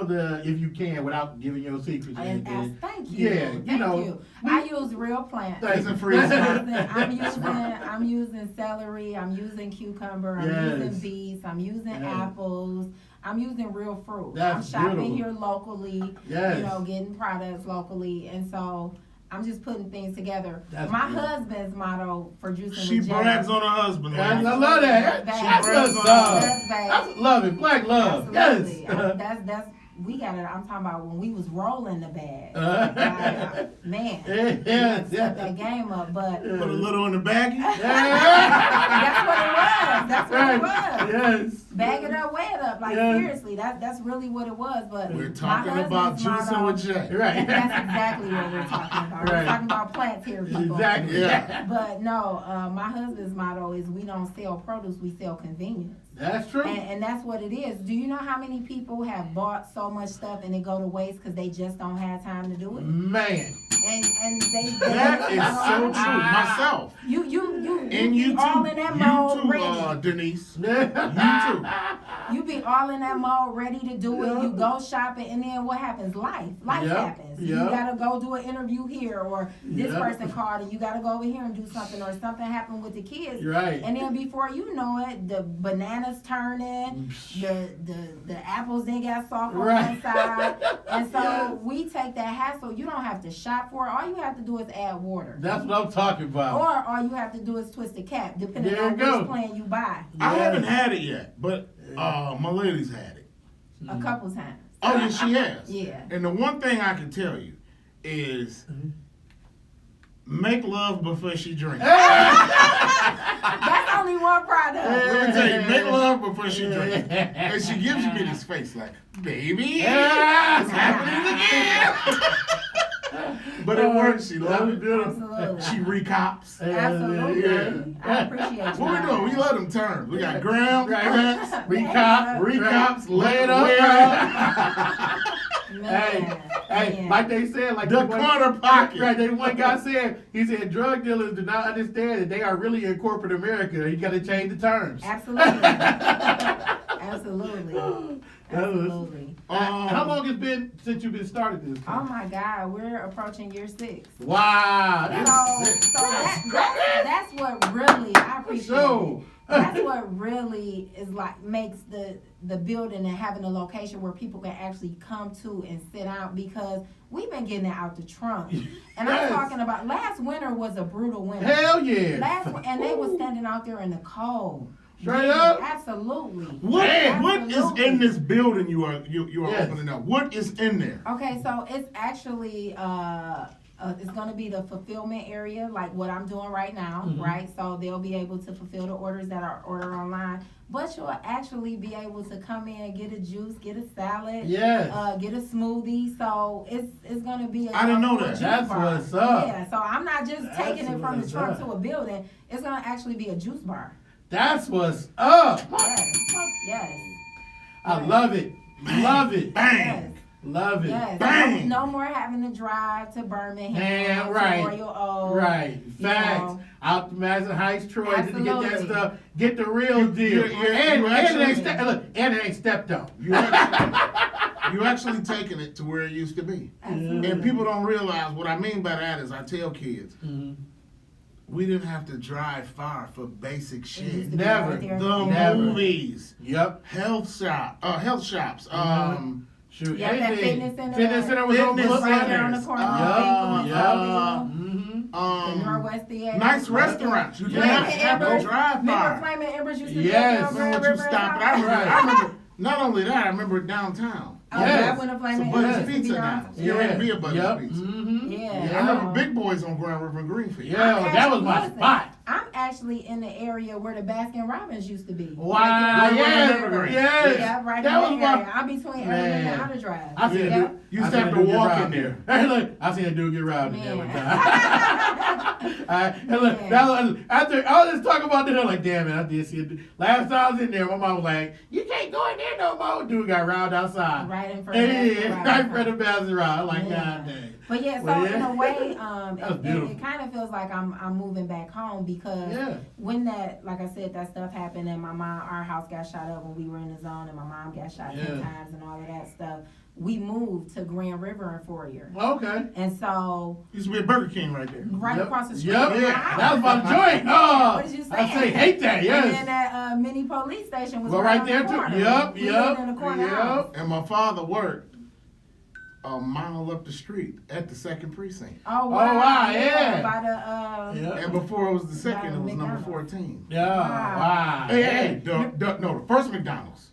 A: the if you can without giving your secrets. or
D: And
A: anything.
D: thank you.
A: Yeah, you
D: Thank
A: know,
D: you. I use real plants.
A: Thank
B: Isn't
A: you.
B: free.
D: I'm using celery, I'm using cucumber, I'm
A: Yes.
D: using beets, I'm using
A: Yes.
D: apples, I'm using real fruit.
A: That's
D: I'm shopping
A: beautiful.
D: here locally,
A: Yes.
D: you know, getting products locally, and so I'm just putting things together.
A: That's
D: My
A: beautiful.
D: husband's motto for juicing
B: She
D: with Jay-
B: brags on her husband.
A: I
B: man.
A: love that.
D: That's
A: That's
D: bad.
A: what's up.
D: That's bad.
A: That's love it. Black love.
D: Absolutely.
A: Yes.
D: That's we got it. I'm talking about when we was rolling the bag. Man,
A: Yeah,
D: step
A: yeah.
D: that game up, but
B: Put a little in the baggie.
D: that's what it was. That's what it was.
A: Yes.
D: Bag it up, weigh it up. Like
A: Yeah.
D: seriously, that's really what it was. But
B: We're
D: my
B: talking about
D: husband's
B: juicing
D: motto-
B: with Jay.
A: Right.
D: That's exactly what we're talking about. We're
A: Right.
D: talking about plants here, people.
A: Exactly.
B: Yeah.
D: But no, my husband's motto is we don't sell produce, we sell convenience.
A: That's true.
D: And that's what it is. Do you know how many people have bought so much stuff and it go to waste because they just don't have time to do it?
A: Man.
D: And they
B: That is so true. Myself.
D: You
B: And
D: be
B: you
D: all
B: too.
D: in that
B: You
D: mode
B: too,
D: ready.
B: Denise. You too.
D: You be all in that mode ready to do
A: Yeah.
D: it. You go shopping, and then what happens? Life
A: Yep.
D: happens. You
A: Yep.
D: gotta go do an interview here, or this
A: Yep.
D: person called, and you gotta go over here and do something, or something happened with the kids.
A: You're right.
D: And then before you know it, the bananas turning, the apples then got soft on
A: Right.
D: one side, and so
A: Yes.
D: we take that hassle. You don't have to shop for it. All you have to do is add water.
A: That's what I'm talking about.
D: Or all you have to do is twist the cap, depending
A: There
D: on
A: you go.
D: which plan you buy.
B: I
A: Yes.
B: haven't had it yet, but my lady's had it.
D: A couple times.
B: Oh, yeah, she has.
D: Yeah.
B: And the one thing I can tell you is Make love before she drinks.
D: That's only one product.
B: Let me tell you, make love before she drinks. And she gives me this face like, baby, it's happening again. But it works. She loves it.
D: Absolutely.
B: She recops.
D: Absolutely.
A: Yeah.
D: I appreciate you.
B: What we doing? We love them terms. We got grams,
A: Right.
B: pence,
A: Recop,
B: recaps,
A: lay it
B: up.
A: Hey,
D: Man.
A: like they said, like
B: The
A: one-
B: corner pocket.
A: Right, they one guy said, he said drug dealers do not understand that they are really in corporate America. You got to change the terms.
D: Absolutely. Absolutely. Absolutely.
A: How long has it been since you've been started this?
D: Oh my God, we're approaching year 6.
A: Wow.
D: That's what really I appreciate.
A: So,
D: That's what really is like makes the building and having a location where people can actually come to and sit out, because we've been getting it out the trunk. And
A: Yes.
D: I'm talking about last winter was a brutal winter.
A: hell yeah.
D: And they were standing out there in the cold.
A: Straight
D: Yeah,
A: up?
D: Absolutely.
B: What is
D: Absolutely.
B: in this building you are
A: Yes.
B: opening up? What is in there?
D: Okay, so it's actually it's gonna be the fulfillment area, like what I'm doing right now,
A: Mhm.
D: right? So they'll be able to fulfill the orders that are ordered online, but you'll actually be able to come in and get a juice, get a salad,
A: Yes.
D: get a smoothie. So it's gonna be.
B: I didn't know that.
D: juice
A: That's
D: bar.
A: what's up.
D: Yeah, so I'm not just
A: That's
D: taking it from the
A: what's
D: trunk
A: up.
D: to a building. It's gonna actually be a juice bar.
A: That's what's up.
D: Yes, yes,
A: I love it. Love it.
B: Bang.
D: yes.
A: Love it.
D: Yes,
B: Bang.
D: no more having to drive to Birmingham,
A: Yeah,
D: to
A: right.
D: Royal Oak.
A: Right.
D: you
A: Facts.
D: know.
A: Out to Madison Heights, Troy, to get that
D: Absolutely.
A: stuff. Get the real deal.
B: you
A: And it
B: actually-
A: ain't look, and it ain't stepped on.
B: You actually taking it to where it used to be.
D: Absolutely.
B: And people don't realize what I mean by that is I tell kids, we didn't have to drive far for basic
D: It used
B: shit.
D: to be
A: Never.
D: right there.
B: The
A: Never.
B: movies,
A: Yep.
B: health shops,
A: Shoot.
D: Yeah, that
A: anything.
D: fitness center.
A: Fitness center was on
B: Fitness
A: Brooklyn.
D: right there on the corner of
B: Yeah,
D: Maple and
A: yeah.
D: Oakville,
A: Mm-hmm.
D: the Northwest Theater.
B: nice restaurants. You didn't
A: Yes.
B: have to have no
D: Embers.
B: drive
D: Remember
B: far.
D: Flaming Embers used to be
A: Yes.
D: up there
B: Remember
D: on
B: what you
D: Grand River
B: stopped.
D: and
B: I
D: South?
B: remember. Not only that, I remember downtown.
D: Oh,
A: Yes.
D: that when the
B: So
D: Flaming
B: Buddy's
D: Embers used to
B: Pizza
D: be
B: now.
D: on.
B: It's getting ready to be a Buddy's
A: Yep.
B: Pizza.
A: Mm-hmm.
D: Yeah.
B: I remember Big Boys on Grand River and Greenfield.
A: Yeah, that was my
D: Listen,
A: spot.
D: I'm actually in the area where the Baskin Robbins used to be.
A: Wow,
D: Right there.
A: yes, yes.
D: Yeah, right
A: That
D: in
A: was
D: the
A: my-
D: area. I'm between
A: Man.
D: Irving and Outer Drive.
A: I seen
B: Yeah.
A: a dude.
B: You
A: I
B: used to
A: seen
B: have
A: a
B: to
A: dude get
B: walk in
A: robbed
B: there.
A: Hey, look, I seen a dude get robbed in there one
D: Man.
A: time. And look,
D: Man.
A: now, after all this talk about this, I'm like, damn it, I did see it. Last time I was in there, my mom was like, you can't go in there no more. Dude got robbed outside.
D: Right in front of
A: Yeah,
D: Baskin
A: right in front
D: Robbins.
A: of Baskin Robbins. I'm like,
D: Yeah.
A: God dang.
D: But yeah, so
A: Well, yeah.
D: in a way,
A: That was beautiful.
D: it kind of feels like I'm moving back home, because
A: Yeah.
D: when that, like I said, that stuff happened and our house got shot up when we were in the zone, and my mom got shot 10
A: Yeah.
D: times and all of that stuff. We moved to Grand River in 4 years,
A: Okay.
D: and so
B: Used to be a Burger King right there.
D: right
A: Yep.
D: across the street
A: Yep.
D: from my
B: Yeah.
D: house.
A: That was my joint. Oh,
D: What did you say?
A: I say hate that.
D: And
A: Yes.
D: then that mini police station was
A: Well,
D: right
A: right
D: on
A: there
D: the
A: too.
D: corner.
A: Yep,
D: We
A: yep,
D: lived in the corner
A: yep.
D: house.
B: And my father worked a mile up the street at the second precinct.
D: Oh
A: wow,
D: wow,
A: yeah.
D: By the
A: Yeah.
B: And before it was the second,
D: By
B: it was number
D: McDonald's.
B: 14.
A: Yeah. Wow.
B: Hey, the first McDonald's.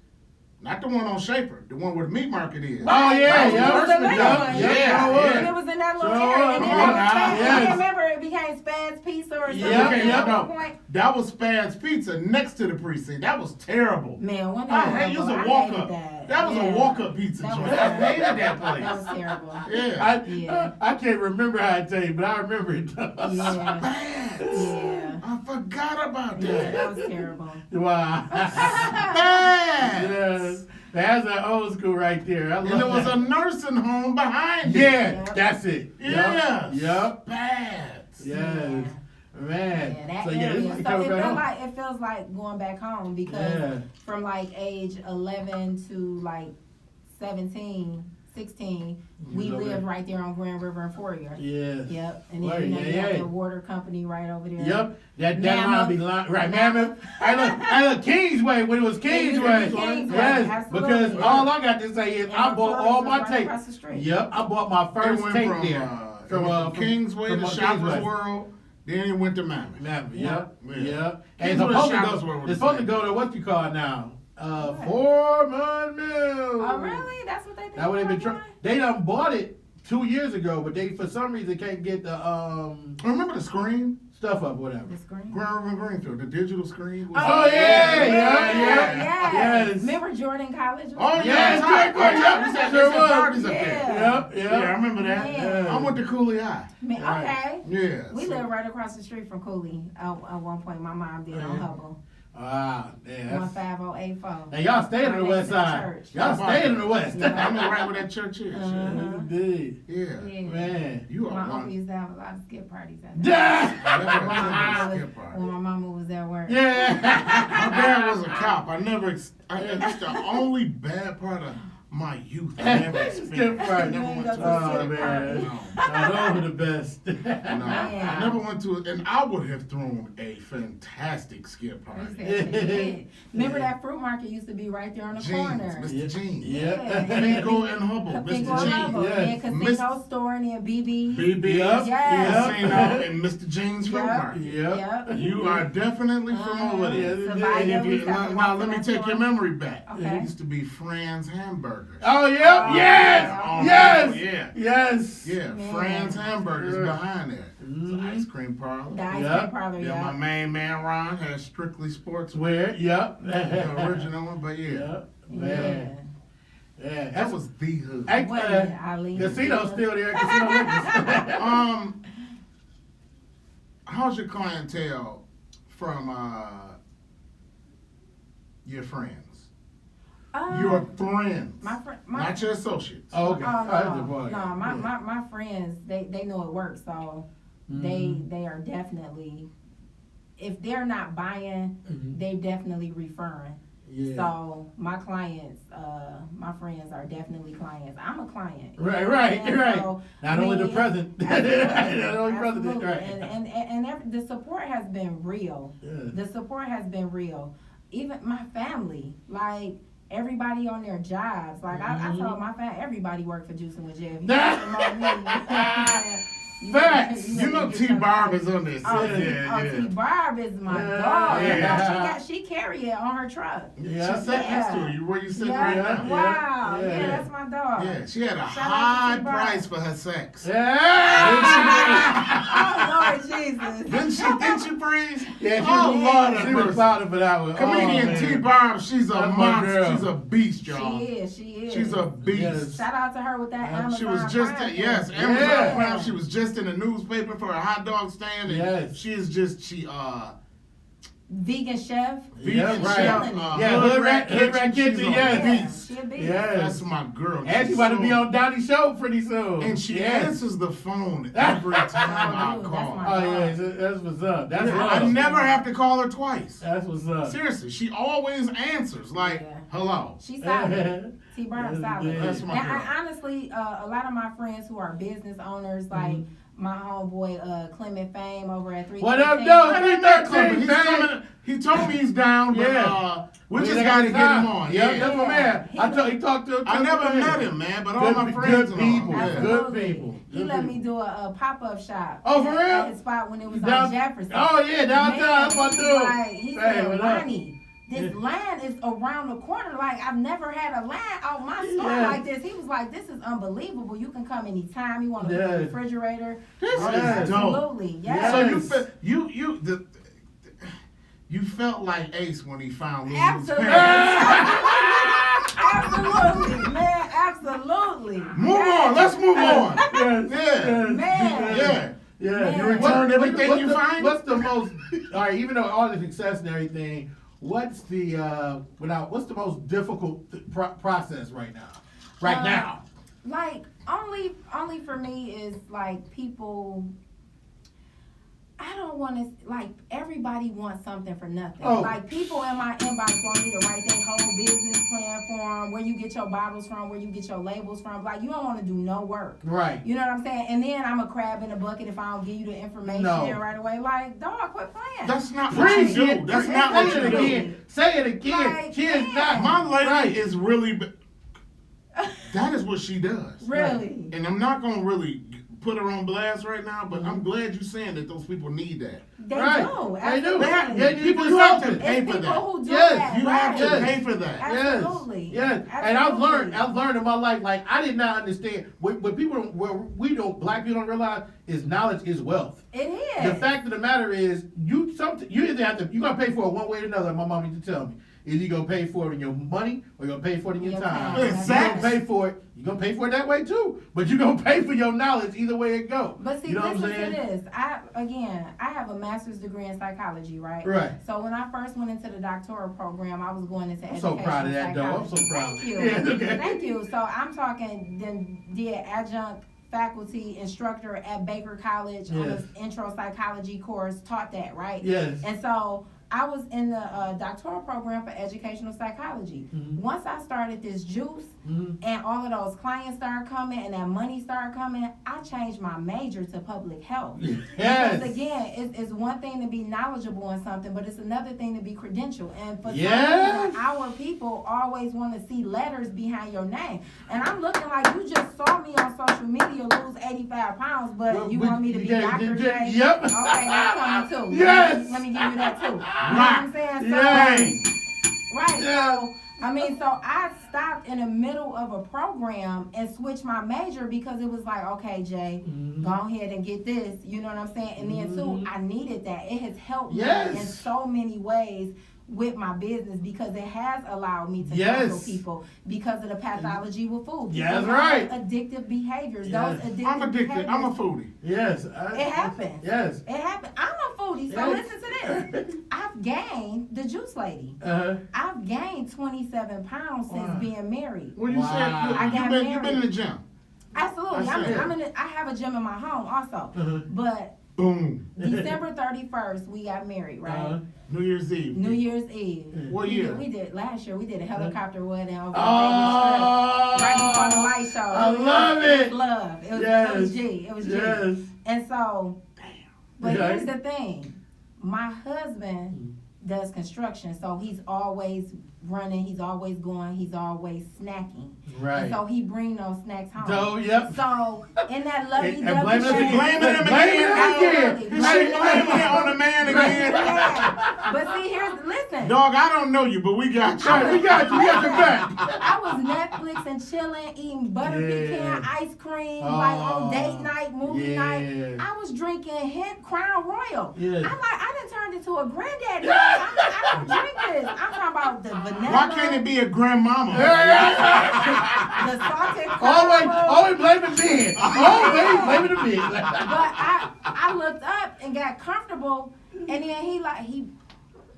B: Not the one on Schaefer, the one where the meat market is.
A: Oh, yeah,
D: It
A: yeah.
D: was the little
A: Yep,
D: one.
A: yeah,
B: yeah.
D: It was in that little
A: Sure
D: area.
A: was.
D: And then
A: Come on
D: it was
A: now,
D: Spaz.
A: yes.
D: I remember it became Spaz Pizza or something
A: Yep,
D: like that
A: yep.
D: at one point.
B: That was Spad's Pizza next to the precinct. That was terrible.
D: Man, one day
B: I hate it was a
D: I
B: walk
D: hated
B: up.
D: That,
B: That was
D: Yeah.
B: a walk up pizza
D: That
B: joint.
D: was
B: I hated that
D: That was
B: place.
D: terrible.
B: Yeah.
D: Yeah.
A: I can't remember how to tell you, but I remember it.
D: Yeah.
B: Bad.
D: Yeah.
B: I forgot about
D: Yeah,
B: that.
D: that was terrible.
A: Wow.
B: Bad.
A: Yes. That's an old school right there. I love
B: And there was
A: that.
B: a nursing home behind it.
A: Yeah,
D: Yep.
A: that's it.
B: Yes.
A: Yep.
B: Bad.
A: Yes. Man.
D: Yeah, that
A: So yeah,
D: area.
A: this
D: So
A: is
D: it
A: coming back
D: feels
A: home.
D: like going back home, because
A: Yeah.
D: from like age 11 to like 17, 16, we
A: Over
D: lived
A: there.
D: right there on Grand River and Fourier.
A: Yes.
D: Yep, and then
A: Right,
D: you know,
A: yeah,
D: you have
A: yeah.
D: the water company right over there.
A: Yep. That
D: Mammoth.
A: line be lying. Right, Mammoth. I look Kingsway when it was Kingsway.
D: Kingsway,
A: Yes.
D: absolutely.
A: Because all I got to say is
D: And
A: I bought all my
D: right
A: tape.
D: across the street.
A: Yep. I bought my
B: It
A: first
B: went
A: tape
B: from,
A: there.
B: from Kingsway
A: from
B: to Shoppers
A: Kingsway.
B: World, then it went to Mammoth.
A: Mammoth,
B: Yeah.
A: yep,
B: Yeah.
A: yep. And it's
B: Kingsway
A: supposed to
B: Shoppers
A: go.
B: World was
A: It's
B: the
A: supposed to
B: same.
A: go to what you call it now?
D: What?
A: Foreman Mill.
D: Oh, really? That's what they did?
A: That what they been trying. They done bought it 2 years ago, but they for some reason can't get the
B: Remember the screen?
A: stuff up, whatever.
D: The screen.
B: Grand Greenfield, the digital screen. Was
A: Oh, yeah,
D: yeah.
A: yes.
D: Remember Jordan College?
B: Oh,
A: Yes,
B: yeah,
A: Jordan College,
B: yeah.
A: yeah,
B: They
A: sure
B: had
A: was.
B: parties up there.
A: Yep,
B: Yeah, I
A: yep.
B: remember that.
D: Man.
B: I went to Cooley High.
D: Man, okay.
B: Yeah.
D: We
B: so-
D: lived right across the street from Cooley. At one point, my mom did on Hubble.
A: Ah, yeah.
D: 15084.
A: And y'all stayed on the
D: Right
A: west
D: next to the
A: side.
D: church.
A: Y'all stayed in the west.
D: Yeah.
B: I know right where that church is.
D: Uh-huh.
A: Indeed.
B: Yeah.
D: Yeah.
A: Man.
B: You
D: My
B: are
D: uncle
B: one.
D: used to have a lot of skip parties at
A: Yeah.
D: when my mama was at work.
A: Yeah.
B: My dad was a cop. It's the only bad part of my youth I never experienced.
A: Skip party.
B: I never went to
A: Oh,
B: a skip
A: man.
B: party.
A: Oh, those were the best.
B: No,
D: Man.
B: I never went to it, and I would have thrown a fantastic skip
D: We
B: party.
D: said they did. Remember that fruit market used to be right there on the
B: Jeans,
D: corner.
B: Mr. Jeans.
A: Yeah.
B: Finkel and Hubble,
D: Casino
B: Mr.
D: Hubble,
B: Jeans.
A: yes.
D: and Casino Store and then BB.
B: BB,
A: Yep.
D: Yes.
B: Casino, and Mr. Jeans Fruit
D: Yep.
B: Market.
A: Yep.
B: You are definitely familiar with
A: Yes,
B: it.
A: it
D: Survivor,
A: did.
B: And if
D: we
B: you,
D: used to have
B: now
D: a
B: let me
D: box
B: take
D: of
B: your
D: that
B: memory back.
D: Okay.
B: It used to be Fran's Hamburgers.
A: Oh, yep.
D: Oh,
A: Yes.
B: Oh,
A: Yes.
B: yeah.
A: Yes.
B: Yeah,
D: Man.
B: Fran's Hamburgers
A: Yeah.
B: behind there. It's an ice cream parlor.
D: The ice
A: Yep.
D: cream parlor,
B: Yeah, my
D: yeah.
B: main man Ron has Strictly Sports,
A: Where? Yep.
B: the original one, but yeah,
A: Yep.
D: Yeah.
A: Man. Yeah.
B: that
A: That's
B: was the hood.
A: Hey,
D: What is it, Eileen?
A: Casino's still there. Casino Liquors.
B: How's your clientele from your friends? Your friends,
D: my friend,
B: not your associates.
A: Oh, okay.
D: Oh,
A: Oh, that's the
D: no,
A: point.
D: no,
A: Yeah.
D: my friends, they know it works, so they are definitely, if they're not buying,
A: Mhm.
D: they definitely referring.
A: Yeah.
D: So my clients, my friends are definitely clients. I'm a client.
A: Right, right,
D: And
A: right.
D: so,
A: Not
D: I
A: only the
D: mean,
A: present.
D: absolutely,
A: Not only present,
D: absolutely.
A: right.
D: And the support has been real.
A: Yeah.
D: The support has been real. Even my family, like everybody on their jobs. Like I told my family, everybody worked for Juicing with Jeff. You know, promote me, you know what I'm saying?
A: Facts.
B: You know T Barb is on this.
D: Oh,
B: Yeah.
D: T Barb is my
A: Yeah.
D: dog.
B: Yeah.
D: She carry it on her truck.
A: Yeah.
B: She sat next to you where you sitting
D: Yeah.
B: right now.
D: Wow.
A: Yeah.
D: Yeah, that's my dog.
B: Yeah, she had a
D: Shout out to
B: high
D: T-Barb.
B: price for her sex.
D: Oh Lord Jesus.
B: Didn't she, Breeze?
A: Yeah, she
B: Oh,
A: was,
B: Lord
A: she
B: have
A: was
B: mercy.
A: proud for that one.
B: Comedian
A: Oh,
B: T
A: man.
B: Barb, she's a
A: That's my
B: monster.
A: girl.
B: She's a beast,
D: She
B: y'all.
D: is.
B: She's a beast.
A: Yes.
D: Shout out to her with that Amazon
B: She was just
D: Prime
B: yes,
D: thing.
B: Amazon
A: Yeah.
B: Prime. She was just in the newspaper for a hot dog stand. And
A: Yes.
B: she is just
D: Vegan chef.
A: Yeah,
B: vegan
A: right.
B: chef.
A: Yeah, Hood Rat Kitchen,
B: she's a
A: yes.
B: beast.
D: She a beast.
A: Yes.
B: That's my girl.
A: And she
B: She's
A: about to
B: so-
A: be on Donnie's show pretty soon.
B: And she
A: Yes.
B: answers the phone every time I
D: Oh, dude,
B: call.
D: that's
A: Oh yeah, that's what's up. That's
B: Yeah,
A: love.
B: I never have to call her twice.
A: That's what's up.
B: Seriously, she always answers like,
D: Yeah.
B: "Hello."
D: She's solid. T Barb
A: Yes,
D: solid.
A: indeed.
B: That's my
D: And
B: girl.
D: I, honestly, a lot of my friends who are business owners, like my homeboy Clement Fame over at 313.
A: What up,
B: I
A: though?
B: didn't know Clement. He's
A: man.
B: coming. He told me he's down, but
A: Yeah.
B: we just
A: ain't
B: got to
A: got
B: get him
A: time.
B: on.
A: Yep,
B: Yeah.
A: that's my man. He talked to him.
B: I never met him, man, but all my
A: Good-
B: friends
A: good
B: and
A: people.
B: all. Yeah.
D: Absolutely.
A: Good people.
D: He
A: Good
D: let me
A: people.
D: do a pop-up shop.
A: Oh, for
D: at-
A: real?
D: At his spot when it was
A: Down-
D: on Jefferson.
A: Oh, yeah, downtown. That's my
D: he's
A: dude.
D: like, he
A: Hey,
D: said,
A: what up?
D: Ronnie, this land is around the corner. Like, I've never had a land out my store
A: Yeah.
D: like this. He was like, this is unbelievable. You can come anytime. You want to
A: Yeah.
D: put a refrigerator.
B: This
D: Oh,
B: is dope.
D: absolutely. Yes.
A: Yeah.
B: So
A: Yes.
B: you felt like Ace when he found Lulu's
D: Absolutely.
B: pants.
D: Absolutely, man. Absolutely.
B: Move on. Let's move on.
A: Yes,
B: Yeah.
A: yes,
D: Man.
B: Yeah.
A: Yeah,
D: Man.
B: You return everything
A: what's
B: you
A: the,
B: find?
A: What's the most? All right, even though all the success and everything, what's the what's the most difficult process right now? Right now.
D: Like only for me is like people. I don't want to like everybody wants something for nothing.
A: Oh.
D: Like people in my inbox want me to write their whole business plan for them, where you get your bottles from, where you get your labels from. Like you don't want to do no work.
A: Right.
D: You know what I'm saying? And then I'm a crab in a bucket if I don't give you the information
A: No.
D: right away. Like dog, quit playing.
B: That's not what
A: Preach
B: you do.
A: it.
B: That's
A: Say
B: not what
A: it
B: you do.
A: again. Say it again.
D: Like,
A: Kids
D: man.
A: not.
B: My lady
A: Right.
B: is really. That is what she does.
D: Really?
B: And I'm not gonna really put her on blast right now, but I'm glad you're saying that those people need that.
D: They
A: Right.
D: do.
A: They do.
D: Absolutely.
A: Yeah,
B: People
A: you
B: have to
A: something.
B: pay
D: It's
B: for
D: people
B: that.
D: who do
A: Yes.
D: that.
B: You have to
D: right.
B: pay for that.
D: Absolutely.
A: Yes. And I've learned
D: Absolutely.
A: in my life, like I did not understand what people don't, black people don't realize is knowledge is wealth.
D: It is.
A: The fact of the matter is, you either have to, you gotta pay for it one way or another. My mom used to tell me, either you gonna pay for it in your money or you gonna pay for it in your
D: Your
A: time.
D: time.
B: Exactly.
A: You gonna pay for it. You gonna pay for it that way too, but you gonna pay for your knowledge either way it go.
D: But see,
A: you know what I'm
D: listen to
A: saying?
D: this. I have a master's degree in psychology, right?
A: Right.
D: So when I first went into the doctoral program, I was going into
A: I'm so proud of that, though. I'm so proud.
D: Thank you.
A: Yeah, okay.
D: Thank you. So I'm talking, then did adjunct faculty instructor at Baker College on
A: Yes.
D: this intro psychology course, taught that, right?
A: Yes.
D: And so I was in the doctoral program for educational psychology.
A: Mhm.
D: Once I started this juice
A: Mhm.
D: and all of those clients started coming and that money started coming, I changed my major to public health.
A: Yes.
D: Because again, it's one thing to be knowledgeable in something, but it's another thing to be credentialed. And for
A: Yes.
D: some reason, our people always want to see letters behind your name. And I'm looking like you just saw me on social media lose 85 pounds, but
A: Well,
D: you
A: but
D: want me to be
A: yeah,
D: Dr.
A: yeah,
D: J?
A: yep.
D: Okay, that's coming too.
A: Yes.
D: Let me give you that too. You know what I'm saying? So,
A: Yes.
D: Right.
A: Yeah.
D: So, I mean, so I stopped in the middle of a program and switched my major because it was like, okay, Jay,
A: Mhm.
D: go ahead and get this. You know what I'm saying? And then too, I needed that. It has helped
A: Yes.
D: me in so many ways with my business because it has allowed me to
A: Yes.
D: counsel people because of the pathology with food.
A: Yeah,
D: People
A: that's right.
D: have addictive behaviors.
A: Yes.
D: Those addictive
B: I'm addicted.
D: behaviors.
B: I'm a foodie.
A: Yes.
D: It happens.
A: Yes.
D: It happened. I'm a foodie, so
A: Yes.
D: listen to this. I've gained the juice lady.
A: Uh-huh.
D: I've gained 27 pounds since
A: Wow.
D: being married.
B: Well, you
A: Wow.
B: said
D: I
B: you've
D: got
B: been in
D: married.
B: the gym.
D: Absolutely.
B: I see.
D: I have a gym in my home also.
A: Uh-huh.
D: But
B: Boom.
D: December 31st, we got married, right?
A: Uh-huh.
B: New Year's Eve.
D: New Year's Eve.
B: What
D: We
B: year?
D: did- We did last year. We did a helicopter wedding over
A: Oh,
D: Vegas Strip, right before the light show.
A: I love it.
D: was love. It was,
A: Yes.
D: it was G. It was G.
A: Yes.
D: And so, but
A: Okay.
D: here's the thing. My husband does construction, so he's always running, he's always going, he's always snacking.
A: Right.
D: And so he bring those snacks home.
A: So, yep.
D: So in that lovey
A: And blame us again.
B: Blaming him
A: Blame
B: again.
A: him again.
D: Absolutely.
B: Is she blaming it on the man again?
D: Yeah. But see, listen.
B: Dog, I don't know you, but we got you.
A: Right, we got you. We got your back.
D: I was Netflix and chilling, eating butter
A: Yeah.
D: pecan ice cream, like on
A: Oh,
D: date night, movie
A: yeah.
D: night. I was drinking Hint Crown Royal.
A: Yeah.
D: I'm like, I done turned into a granddaddy.
A: Yeah.
D: I don't drink this. I'm talking about the vanilla.
B: Why can't it be a grandmama?
D: The salted
A: Always,
D: caramel.
A: always blaming men. Always blaming the men.
D: But I looked up and got comfortable, and then he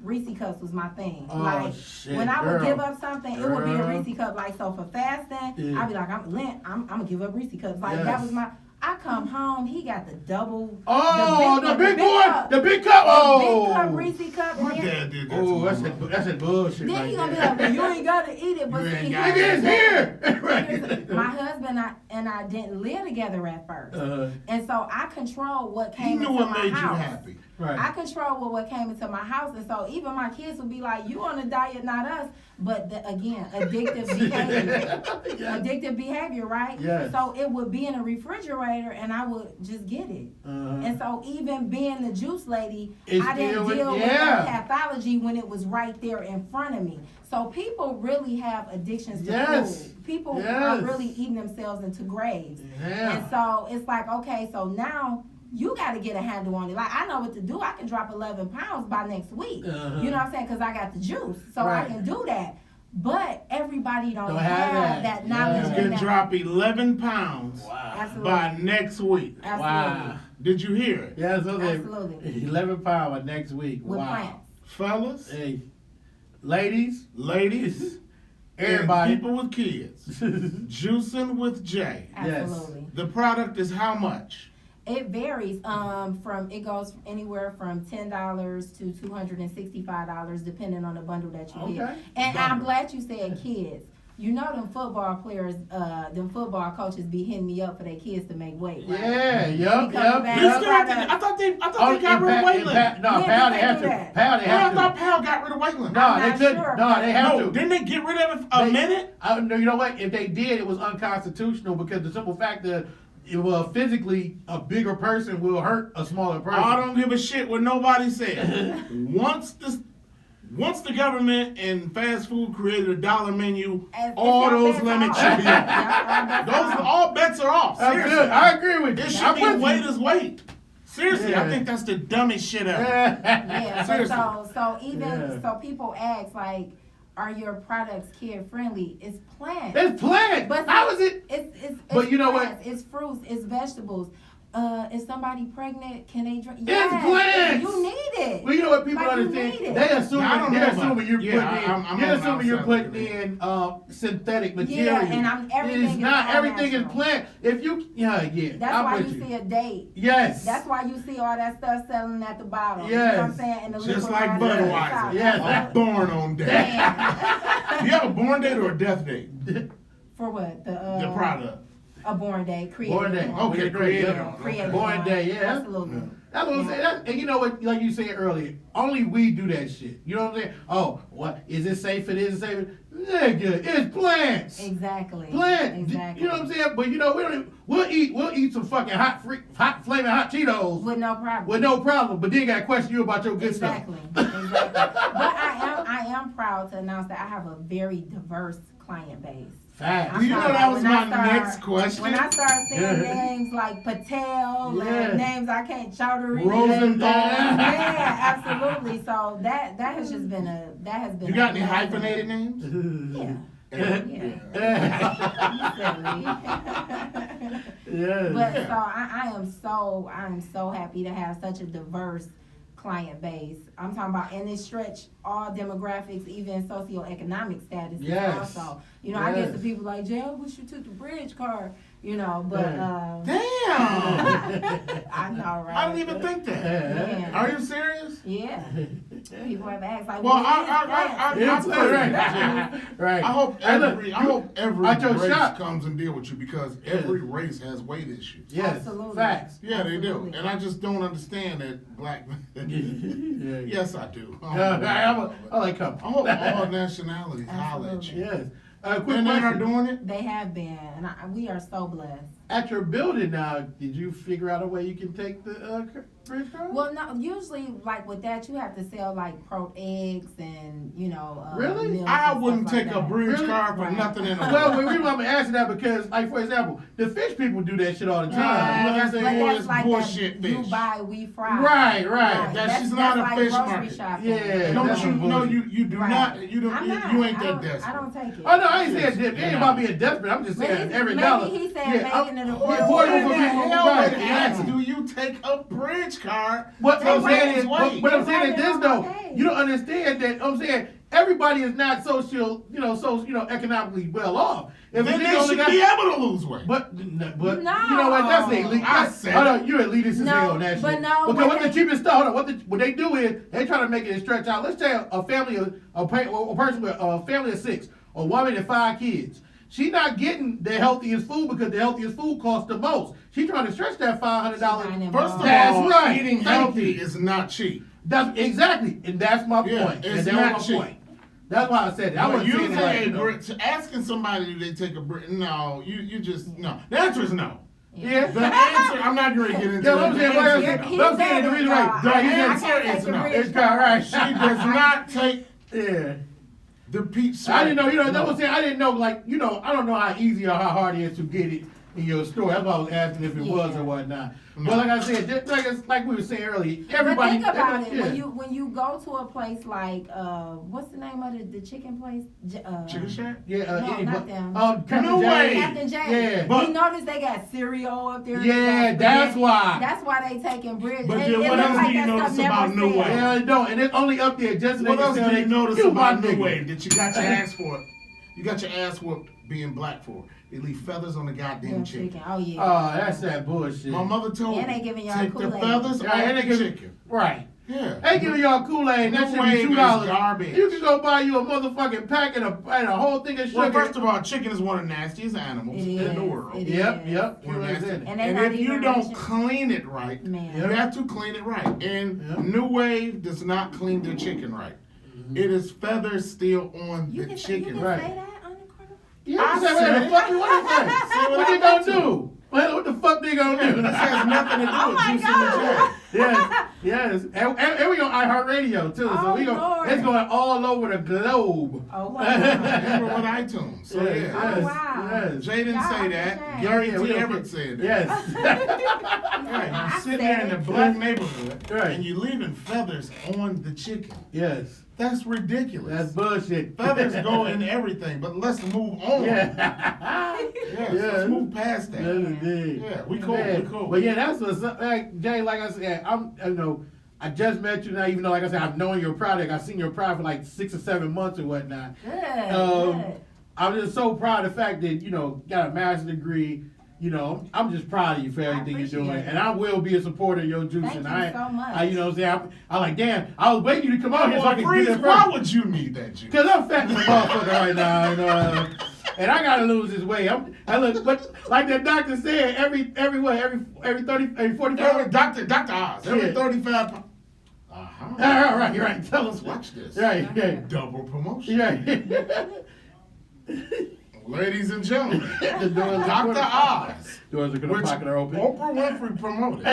D: Reese cups was my thing.
A: Oh,
D: like
A: shit,
D: when I would
A: girl.
D: give up something, it would be a
A: Girl.
D: Reese cup. Like so for fasting,
A: Yeah.
D: I'd be like, I'm gonna give up Reese cups. Like that
A: Yes.
D: was my. I come home, he got the double.
A: Oh, the big boy,
D: cup.
A: the big cup. Oh,
D: Big cup Reese cup. And
B: My
D: then,
B: dad did that.
A: Oh,
B: to my
A: that's that bullshit.
D: then
A: right
D: he gonna be
A: there.
D: like, well, you ain't gotta eat it. But
B: You
D: see,
B: ain't
D: here's
B: got
A: Nigga is
D: the-
A: here.
D: here's the- my
A: Right.
D: husband and I didn't live together at first,
A: Uh,
D: and so I controlled what
B: He
D: came
B: knew
D: into
B: what
D: my
B: made
D: house.
B: you happy.
D: I
A: right.
D: control what came into my house, and so even my kids would be like, "You on a diet, not us." But again, addictive behavior,
A: Yes.
D: addictive behavior, right?
A: Yes.
D: So it would be in a refrigerator, and I would just get it.
A: Uh-huh.
D: And so even being the juice lady,
A: It's
D: I didn't
A: deal with-
D: deal with
A: yeah.
D: that pathology when it was right there in front of me. So people really have addictions to
A: Yes.
D: food. People are
A: Yes.
D: really eating themselves into graves.
A: Yeah.
D: And so it's like, okay, so now you got to get a handle on it. Like, I know what to do. I can drop 11 pounds by next week.
A: Uh-huh.
D: You know what I'm saying? Because I got the juice. So
A: Right.
D: I can do that. But everybody don't
A: Don't
D: have
A: have
D: that,
A: that.
D: knowledge.
A: Yeah.
B: You
D: and
B: can
D: that.
B: drop 11 pounds
A: Wow.
D: Absolutely.
B: by next week.
D: Absolutely.
A: Wow.
B: Did you hear it?
A: Yeah, so they
D: Absolutely.
A: 11 pounds next week.
D: With
A: Wow.
D: plants.
B: Fellas,
A: Hey, ladies,
B: ladies,
A: everybody.
B: and people with kids. Juicing with Jay.
A: Yes.
D: Absolutely.
B: The product is how much?
D: It varies. It goes anywhere from $10 to $265, depending on the bundle that you get.
A: Okay.
D: And I'm
B: Bundle.
D: glad you said kids. You know them football players, them football coaches be hitting me up for their kids to make weight. Right?
A: Yeah,
D: He
A: yup,
D: coming
A: yup,
D: back.
B: They
A: yup.
B: still have to, I thought they
A: Oh,
B: got rid of weightlifting.
A: No,
D: When
A: Pal,
D: did
A: they
D: they
A: have
D: do
A: to.
D: that?
A: Pal, they
B: Yeah, I
A: have
B: thought
A: to.
B: Pal got rid of weightlifting.
A: No,
D: I'm
A: they
D: not
A: couldn't.
D: sure
A: No,
D: about
A: they
D: that.
A: have
B: No,
A: to.
B: didn't they get rid of it a
A: They-
B: minute?
A: No, you know what? If they did, it was unconstitutional because the simple fact that well, physically, a bigger person will hurt a smaller person.
B: I don't give a shit what nobody said. Once the government and fast food created a dollar menu,
D: It's
B: all
D: all
B: those
D: bets
B: limits
D: off.
B: should be off.
D: Yeah,
B: Those all bets are off.
A: That's
B: Seriously.
A: good. I agree with you.
B: It should
A: I'm
B: be
A: with
B: weight
A: you.
B: is weight. Seriously, I
A: Yeah.
B: think that's the dumbest shit ever.
D: Yeah, but
B: Seriously.
D: so even
A: Yeah.
D: so people ask like, are your products kid friendly? It's plants.
A: It's plant.
D: But
A: How is it?
D: It's
A: But you know what?
D: plants, it's fruits, it's vegetables. Is somebody pregnant? Can they drink?
A: It's plants.
D: You need it.
A: Well, you know what people
D: Like, you
A: understand?
D: need it.
A: They assuming
B: Now, I don't know
A: they're
B: about-
A: assuming you're
B: yeah,
A: putting in.
B: I'm
A: They're
B: on
A: assuming you're
B: outside
A: putting
B: looking
A: in synthetic material.
D: and everything
A: It's
D: is
A: not.
D: all
A: Everything is
D: natural.
A: plant. If you, yeah.
D: That's
A: I'm
D: why
A: with
D: you see a date.
A: Yes.
D: That's why you see all that stuff selling at the bottom. You know
A: Yes.
D: what I'm saying? And the
B: Just
D: liquor
B: like
D: brands and
B: Budweiser.
D: stuff.
A: Yes.
B: A born on date.
D: Man.
B: Do you have a born date or a death date?
D: For what?
B: The product.
D: A born day. Created.
A: Born day.
D: on.
B: Okay,
A: Created
B: created
A: on.
B: on.
D: Created
A: Born
D: on.
A: day, yeah.
D: Absolutely.
A: That's what I'm saying. And you know what? Like you said earlier, only we do that shit. You know what I'm saying? Oh, what? Is it safe? It isn't safe. Nigga, it's plants.
D: Exactly.
A: Plant.
D: Exactly.
A: You know what I'm saying? But you know, we'll eat some fucking flaming hot Cheetos
D: With no problem.
A: with no problem. But then gotta question you about your good
D: Exactly.
A: stuff.
D: Exactly. But I am proud to announce that I have a very diverse client base.
A: Facts.
B: Do you know
D: I'm
B: that was
D: when I
B: my next question?
D: When I start seeing
A: Yeah.
D: names like Patel
A: Yeah.
D: and names I can't Chowdhury.
B: Rosenthal.
D: Yeah, absolutely. So that has just been
B: You got any
D: a blessing.
B: hyphenated names?
D: Yeah.
A: Yeah.
D: But so I am so happy to have such a diverse client base. I'm talking about, and it stretch all demographics, even socioeconomic status.
A: Yes.
D: Also, you know, I get
A: Yes.
D: the people like, Jay, I wish you took the bridge card. You know, but
B: Damn!
D: I know, right?
B: I didn't even think that.
D: Yeah.
B: Are you serious?
D: Yeah. People have asked like,
B: Well,
D: what is that?
A: Yeah,
B: I
A: right.
B: I hope every
A: at your
B: race
A: shop.
B: comes and deal with you because every race has weight issues.
A: Yes.
D: Absolutely.
A: Facts.
B: Yeah, they do,
D: Absolutely.
B: and I just don't understand that black.
A: Yeah.
B: Yes, I do.
A: I like come.
B: I hope all nationalities holler at you.
A: Yes. Quick
B: And they are
A: question.
B: doing it.
D: They have been, and we are so blessed.
A: At your building now, did you figure out a way you can take the bridge card?
D: Well, no, usually like with that, you have to sell like pro eggs and
A: Really?
D: milk
B: I
D: and
B: wouldn't
D: stuff
B: take
D: like
B: a
D: that.
B: bridge
A: Really?
B: card for
D: Right.
B: nothing in the
A: Well,
B: world.
A: the reason why I'm asking that because, like, for example, the fish people do that shit all the time.
D: Yeah,
A: You know what I'm
D: but
A: saying?
B: Boy,
D: that's
B: it's
D: like
B: bullshit
D: that. You
B: fish.
D: buy, we fry.
A: Right.
B: She's not a
D: like
B: fish
D: grocery
B: market.
D: shopping.
A: Yeah.
B: Don't
A: that's
B: you?
A: some
B: No,
A: bullshit.
B: you do
D: Right.
B: not. You don't.
D: I'm
B: You,
D: not.
B: you ain't
D: I
B: that
D: don't-
B: desperate.
D: I don't take it.
A: Oh no, I ain't saying dip. It
B: You're
A: ain't about
B: not.
A: being desperate. I'm just saying
D: Maybe-
A: every
D: maybe
A: dollar.
D: he said
A: Yeah,
D: making it
A: I'm-
D: affordable.
A: affordable
B: What
A: for
B: the
A: people.
B: hell
A: Right,
B: would ask,
A: exactly.
B: do you take a bridge card?
A: What
B: Take
A: I'm saying is,
B: weight.
A: what I'm saying is
D: They
A: this
D: write it
A: though.
D: on my page.
A: You don't understand that. I'm saying everybody is not economically well off. If
B: Then
A: a
B: they
A: nigga only
B: should
A: got-
B: be able to lose weight.
A: But
D: No.
A: you know what? That's elite.
B: I said
A: Hold
B: it.
A: on, you're elitist as
D: No,
A: hell on that
D: but
A: shit.
D: no,
A: Because
D: but
A: what the
D: they-
A: cheapest stuff? Hold on, what they do is they try to make it stretch out. Let's say a family, a person with a family of 6, a woman and 5 kids. She not getting the healthiest food because the healthiest food costs the most. She trying to stretch that $500.
D: She buying it
B: First of
A: That's
B: all,
A: right.
B: eating
A: Thank
B: healthy
A: you.
B: is not cheap.
A: That's exactly, and that's my
B: Yeah,
A: point.
B: it's
A: And that
B: not
A: was
B: cheap.
A: my point. That's why I said that. I
B: But
A: wasn't saying
B: using
A: it like,
B: a
A: you know.
B: bridge, asking somebody do they take a bridge? No, you just no. The answer is no.
A: Yeah.
B: The answer, I'm not going to get into
A: Yeah,
B: it.
A: I'm
B: The
A: saying,
B: answer
A: wait,
B: is
D: He
B: no.
A: I'm saying the
D: said
A: reason
D: it,
A: right.
D: y'all.
A: The
B: I
A: answer
B: can't
A: is
B: take the
A: no.
D: bridge
A: It's kind of right.
B: She does not take
A: Yeah.
B: the peach.
A: I didn't know,
B: syrup.
A: that's what I'm saying. I didn't know, like, I don't know how easy or how hard it is to get it in your store. That's why I was asking if it was
D: Yeah.
A: or whatnot.
B: No.
A: But like I said, like we were saying earlier, everybody.
D: But think about it.
A: yeah.
D: When you go to a place like what's the name of the chicken place?
B: Chicken Shack?
A: Yeah,
D: No,
A: any-
D: not them.
A: Captain
B: No
A: James.
B: way.
D: Captain Jack.
A: Yeah.
B: But-
D: you notice they got cereal up there.
A: Yeah,
D: They got
A: that's
D: spaghetti.
A: why.
D: That's why they taking bridge.
B: But
D: It-
B: then
D: it
B: what
D: look
B: else
D: like
B: do you
D: that
B: notice
D: stuff
B: about
D: never
B: New
D: fails.
B: Wave?
A: Yeah, it don't, and it's only up there just to
B: What
A: make it
B: else
A: sound
B: do you
A: like,
B: notice
A: you my
B: about New
A: nigga.
B: Wave that you got your ass for? You got your ass whooped being black for. They leave feathers on the goddamn
D: Yeah,
B: chicken.
D: Oh yeah.
A: Oh, that's that bullshit.
B: My mother told
D: And
B: me,
D: they giving y'all
B: take the
D: Kool-Aid.
B: feathers
A: Yeah,
B: off
A: and they
B: the
A: give-
B: chicken.
A: Right.
B: Yeah.
A: They giving y'all Kool-Aid, that
B: New
A: should
B: Wave
A: be
B: is
A: $2.
B: garbage.
A: You can go buy you a motherfucking pack and a whole thing of sugar.
B: Well, first of all, chicken is one of the nastiest animals
D: It
B: in the
D: is.
B: world.
D: It
A: Yep.
D: is.
A: One
B: One
A: of
B: of
A: those
B: the
A: in it.
D: And they
B: And
D: not
B: if you
D: even
B: don't
D: mention-
B: clean it right,
D: Man.
B: you have to clean it right. And
A: Yeah.
B: New Wave does not clean their chicken right. It is feathers still on
D: You
B: the
D: can
B: chicken.
D: say
A: Right.
D: that on the corner.
A: Yeah,
B: I
A: I said, what
B: said-
A: the fuck you want to say?
B: Say
A: What
B: what
A: they
B: I
A: gonna
B: want to.
A: do? Well, what the fuck they gonna do?
B: This has nothing to do
D: Oh
B: with
D: my
B: Juicy and
D: God.
A: Yes. And we on iHeartRadio too, so
D: Oh,
A: we
D: Lord.
A: it's going all over the globe.
D: Oh, wow.
B: Jay. We're on iTunes. So
A: Yes,
B: yeah.
D: Oh, wow.
A: yes.
B: Jay didn't
D: Yeah,
B: say
D: I'm
B: that.
D: ashamed.
B: Gary
A: Yeah, we
B: T.
A: don't
B: Everett
A: get-
B: said that.
A: Yes.
B: Right,
D: I
B: you sit
D: said
B: there in the
D: it.
B: black neighborhood
A: Right.
B: and you leaving feathers on the chicken.
A: Yes.
B: That's ridiculous.
A: That's bullshit.
B: Feathers go in everything, but let's move on.
A: Yeah.
B: Yes,
A: Yeah.
B: let's move past that.
A: Yes, indeed.
B: Yeah, we cool,
A: Yeah.
B: we cool.
A: But yeah, that's what's up. Like Jay, like I said, I just met you now, even though like I said, I've known your product. I've seen your product for like 6 or 7 months or whatnot.
D: Good,
A: Um,
D: good.
A: I'm just so proud of the fact that, got a master's degree. I'm just proud of you for everything you're
D: appreciate
A: doing.
D: it.
A: And I will be a supporter of your juice.
D: Thank
A: and
D: you
A: I,
D: so much.
A: I, you know what I'm saying? I like, damn, I was waiting you to come out here so I could
B: Freeze,
A: get it
B: why
A: first.
B: would you need that juice?
A: Because I'm fat as a motherfucker right now, and I gotta lose this weight. I look, but like that doctor said, every 45.
B: Dr. Oz, every
A: Yeah.
B: 35 pounds. Uh-huh.
A: Right. Tell us
B: Watch this.
A: Right.
B: Double promotion.
A: Yeah.
B: Ladies and gentlemen,
A: The doors
B: Dr.
A: are
B: Oz,
A: Doors are gonna
B: which
A: pocket are open.
B: Oprah Winfrey promoted,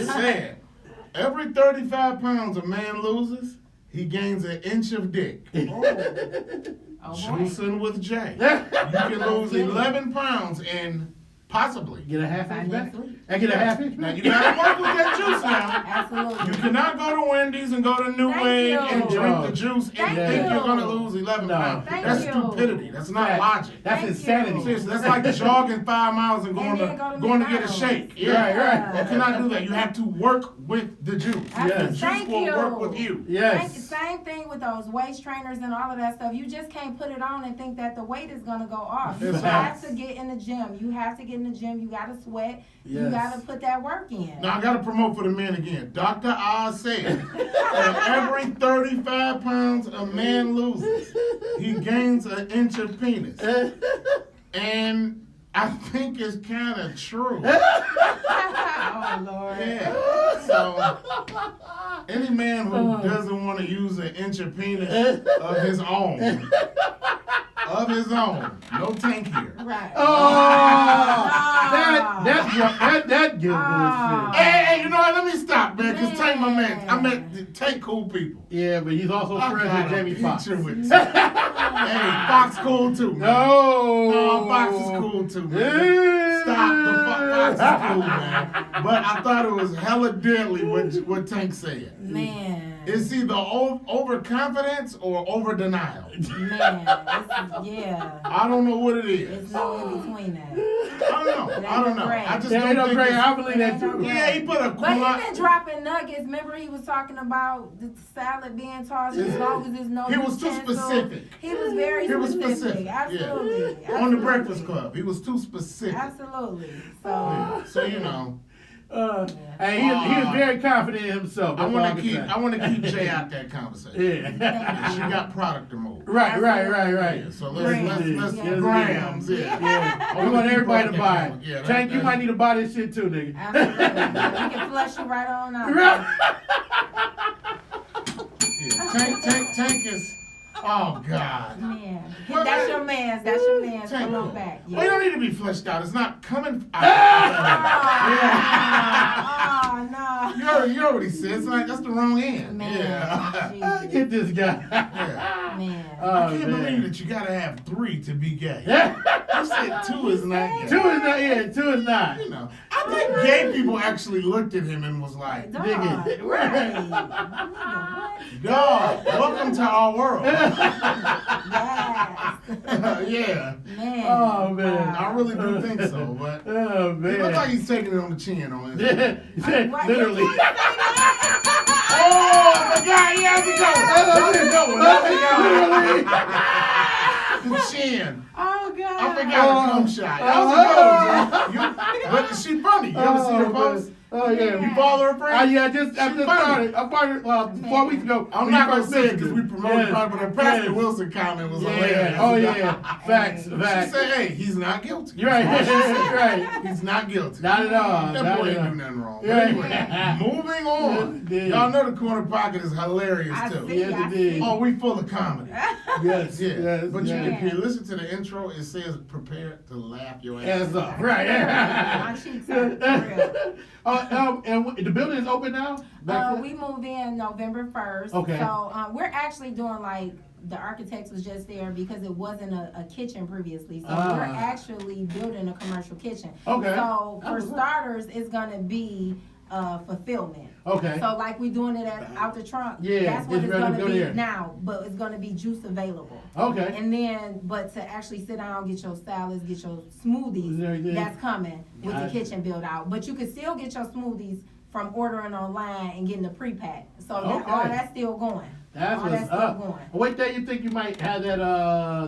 B: said every 35 pounds a man loses, he gains an inch of dick.
D: Oh, boy.
B: Juicing with Jay. You can lose 11 pounds in possibly.
A: Get a half
D: By
A: inch back.
D: next week.
A: I get a half inch
B: Now
A: back.
B: you gotta work with that juice now.
D: Absolutely.
B: You cannot go to Wendy's and go to New
D: Thank
B: Wave
D: you.
B: and drink the juice and
D: Thank
B: think
D: you.
B: you're gonna lose 11
A: No.
B: pounds.
D: Thank
B: That's
D: you.
B: stupidity. That's not
A: Fact.
B: logic.
A: That's
D: Thank
A: insanity.
D: you.
B: Seriously, that's like jogging 5 miles and going
D: And
B: to
D: then go to
B: going to get a
D: McDonald's.
B: shake.
A: Yeah, right.
B: You cannot do that. You have to work with the juice.
A: Yes.
B: The juice
D: Thank
B: will
D: you.
B: work with you.
A: Yes.
D: Same thing with those waist trainers and all of that stuff. You just can't put it on and think that the weight is gonna go off. You
B: It's
D: have
B: facts.
D: to get in the gym. You have to get in the gym. You gotta sweat. You
A: Yes.
D: gotta put that work in.
B: Now I gotta promote for the men again. Dr. Oz said that every 35 pounds a man loses, he gains an inch of penis. And I think it's kind of true.
D: Oh Lord.
B: Yeah. So any man who doesn't want to use an inch of penis of his own, no tank here.
D: Right.
A: That good bullshit.
B: Hey, you know what? Let me stop, man. Cause Tank, my man, I met Tank cool people.
A: Yeah, but he's also
B: I
A: friends
B: got
A: with
B: a
A: Jamie Foxx.
B: picture with Hey, Fox cool too, man. No, Fox is cool too, man. Stop. The Fox is cool, man. But I thought it was hella deadly what Tank said.
D: Man.
B: It's either overconfidence or over denial.
D: Man. Yeah.
B: I don't know what it
D: There's
B: is.
D: no in between that.
B: I don't know. I just
A: There
B: don't
A: ain't no
B: think
A: gray.
B: it's-
A: I believe that too.
B: Yeah, he put a
D: But he
B: quad.
D: been dropping nuggets. Remember he was talking about the salad being tossed as long as there's no
B: He was too
D: utensils.
B: specific.
D: He was very
B: He was
D: specific.
B: specific.
D: Absolutely.
B: Yeah. On the Breakfast Club, he was too specific.
D: Absolutely. So
B: Yeah. So you know,
A: Hey, he was very confident in himself.
B: I
A: That's all
B: want to
A: can
B: keep
A: say.
B: Jay out that conversation.
A: Yeah.
B: She got product to move.
A: Right.
B: Yeah, so let's
D: Grams.
A: Yes,
B: grams. Yeah.
A: Yeah.
B: I
A: We
B: wanna
A: want
B: keep
A: everybody
B: up
A: to
B: that
A: buy
B: con-
A: it.
B: Yeah,
A: Tank, you might need to buy this shit too, nigga.
D: absolutely. We can flush you right on out.
A: Right.
B: Yeah. Tank is. Oh God.
D: Man.
B: Well,
D: That's your man's. That's your man's.
B: Tank,
D: Come on back.
B: we don't need to be fleshed out. It's not coming out.
D: Oh, no.
B: You already said it's like that's the wrong end.
D: Man.
B: Yeah.
D: Jesus.
A: Get this guy.
B: Yeah.
D: Man.
A: Oh,
B: I can't
A: man.
B: believe that you gotta have 3 to be gay.
A: Yeah.
B: You said 2 is not gay.
A: 2 is not. Yeah, 2 is not.
B: You know, I think gay people actually looked at him and was like,
D: Dog.
A: Nigga.
D: Right. Nigga,
B: "Dog, welcome to our world."
D: what? Yes.
B: Yeah,
D: Man.
A: Oh, man.
B: I really do think so. But
A: Oh
B: it looks like
A: man.
B: he's taking it on the chin on it.
A: Yeah. He said,
D: Why
A: literally.
D: you can't say that?
B: Oh, the guy, he has a go. The chin.
D: Oh, God.
B: I forgot a cum shot. That was a go. But she funny. You ever see her post?
A: Oh yeah.
B: You follow her, friend?
A: Yeah, I just
B: She funny.
A: started. I started 4 weeks ago.
B: I'm
A: when
B: not
A: you
B: gonna
A: first
B: say it
A: mentioned
B: because we promoted
A: Yes.
B: it, but the Pastor
A: Yes.
B: Wilson comment was
A: Yeah.
B: hilarious.
A: Oh yeah. Facts.
B: She
A: Facts.
B: said, "Hey, he's not guilty."
A: You're right.
B: That's all she said.
A: Right.
B: He's not guilty.
A: Not at all.
B: That
A: Not
B: boy
A: at all.
B: ain't do nothing wrong. But
A: Yeah.
B: anyway, moving on.
A: Yes, indeed.
B: Y'all know the Corner Pocket is hilarious
D: I
B: too.
D: see,
A: Yes,
D: I
A: it is.
D: see.
B: Oh, we full of comedy.
A: Yes.
B: Yeah,
A: Yes.
B: but
A: yes.
B: if you listen to the intro, it says "prepare to laugh your ass
A: Ass
B: off."
A: up. Right.
D: My cheeks hurt, for real.
A: And the building is open now? Back there?
D: We move in November 1st.
A: Okay.
D: So we're actually doing like the architects was just there because it wasn't a kitchen previously. So
A: Ah.
D: we're actually building a commercial kitchen.
A: Okay.
D: So
A: That
D: for
A: was-
D: starters, it's gonna be fulfillment.
A: Okay.
D: So like we doing it out the trunk.
A: Yeah,
D: That's what
A: it's
D: it's
A: ready to
D: gonna
A: go
D: be
A: there.
D: now. But it's gonna be juice available.
A: Okay.
D: And then, but to actually sit down, get your salads, get your smoothies,
A: Everything.
D: that's coming with
A: Gotcha.
D: the kitchen built out. But you can still get your smoothies from ordering online and getting the pre-pack. So that,
A: Okay.
D: all that's still going.
A: That's
D: all
A: what's
D: that's still
A: up.
D: going.
A: What day you think you might have that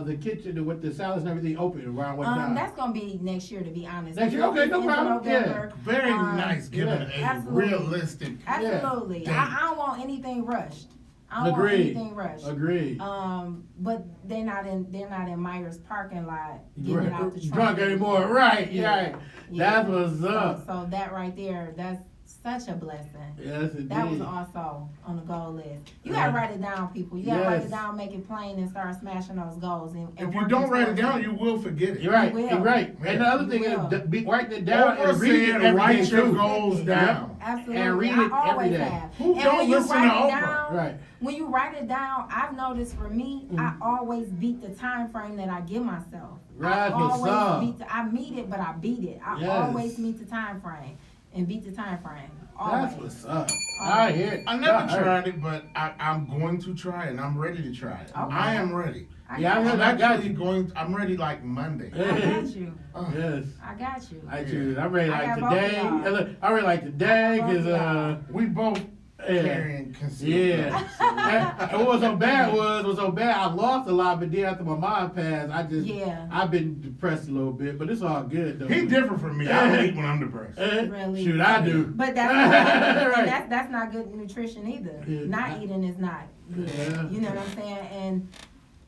A: the kitchen with the salads and everything open around what time?
D: That's gonna be next year, to be honest.
A: Next year? Okay, no
D: End of
A: problem.
D: November.
B: Very nice, given
A: yeah.
B: a
D: Absolutely.
B: realistic.
D: Absolutely.
B: Yeah.
D: I don't want anything rushed. I don't want
A: Agreed.
D: anything rushed.
A: Agreed.
D: But they're not in Myers parking lot getting it out the trunk.
A: Drunk anymore. Right.
D: Yeah.
A: Right.
D: Yeah.
A: That's what's up.
D: So that right there, that's such a blessing.
A: Yes, indeed.
D: That was also on the goal list. You gotta write it down, people. You gotta write
A: Yes.
D: it down, make it plain, and start smashing those goals. And
B: If you
D: working
B: don't write it
D: towards
B: down, you will forget it.
A: You're right.
D: You will.
A: You're right. And the other
D: You
A: thing
D: will.
A: is be writing it down
B: Oprah
A: and reading it
B: said,
A: every
B: write
A: day,
B: your
A: too.
B: goals down.
D: Absolutely.
A: And read
D: I
A: it
D: always
A: every day.
D: have.
B: Who
D: And
B: don't
D: when you
B: listen
D: write
B: to
D: it
B: Oprah?
D: down,
A: Right.
D: when you write it down, I've noticed for me, I
A: Mm-hmm.
D: always beat the time frame that I give myself.
A: Right,
D: I
A: what's
D: always
A: up?
D: I meet it, but I beat it. I
A: Yes.
D: always meet the time frame and beat the time frame. Always.
A: That's what's up. I hear it.
B: I never
A: I heard
B: tried it, but I'm going to try it, and I'm ready to try it.
D: Okay.
B: I am ready.
A: Yeah, I heard
B: I'm
A: I got
B: actually
A: you.
B: going. I'm ready like Monday.
D: I got you.
A: Yes.
D: I got you.
A: I choose. I'm ready
D: I
A: like
D: got both of
A: today.
D: y'all.
A: Look, I'm ready like today
D: I got both
A: because
D: of y'all.
B: We both
A: yeah.
B: carrying concealed
A: Yeah.
B: carry.
A: And what was so bad was so bad. I lost a lot, but then after my mom passed,
D: Yeah.
A: I've been depressed a little bit, but it's all good though.
B: He different from me. I hate when I'm depressed.
D: Really?
A: Shoot, I do.
D: But that's not,
A: Right.
D: that's not good nutrition either.
A: Yeah.
D: Not eating is not good.
A: Yeah.
D: You know what I'm saying? And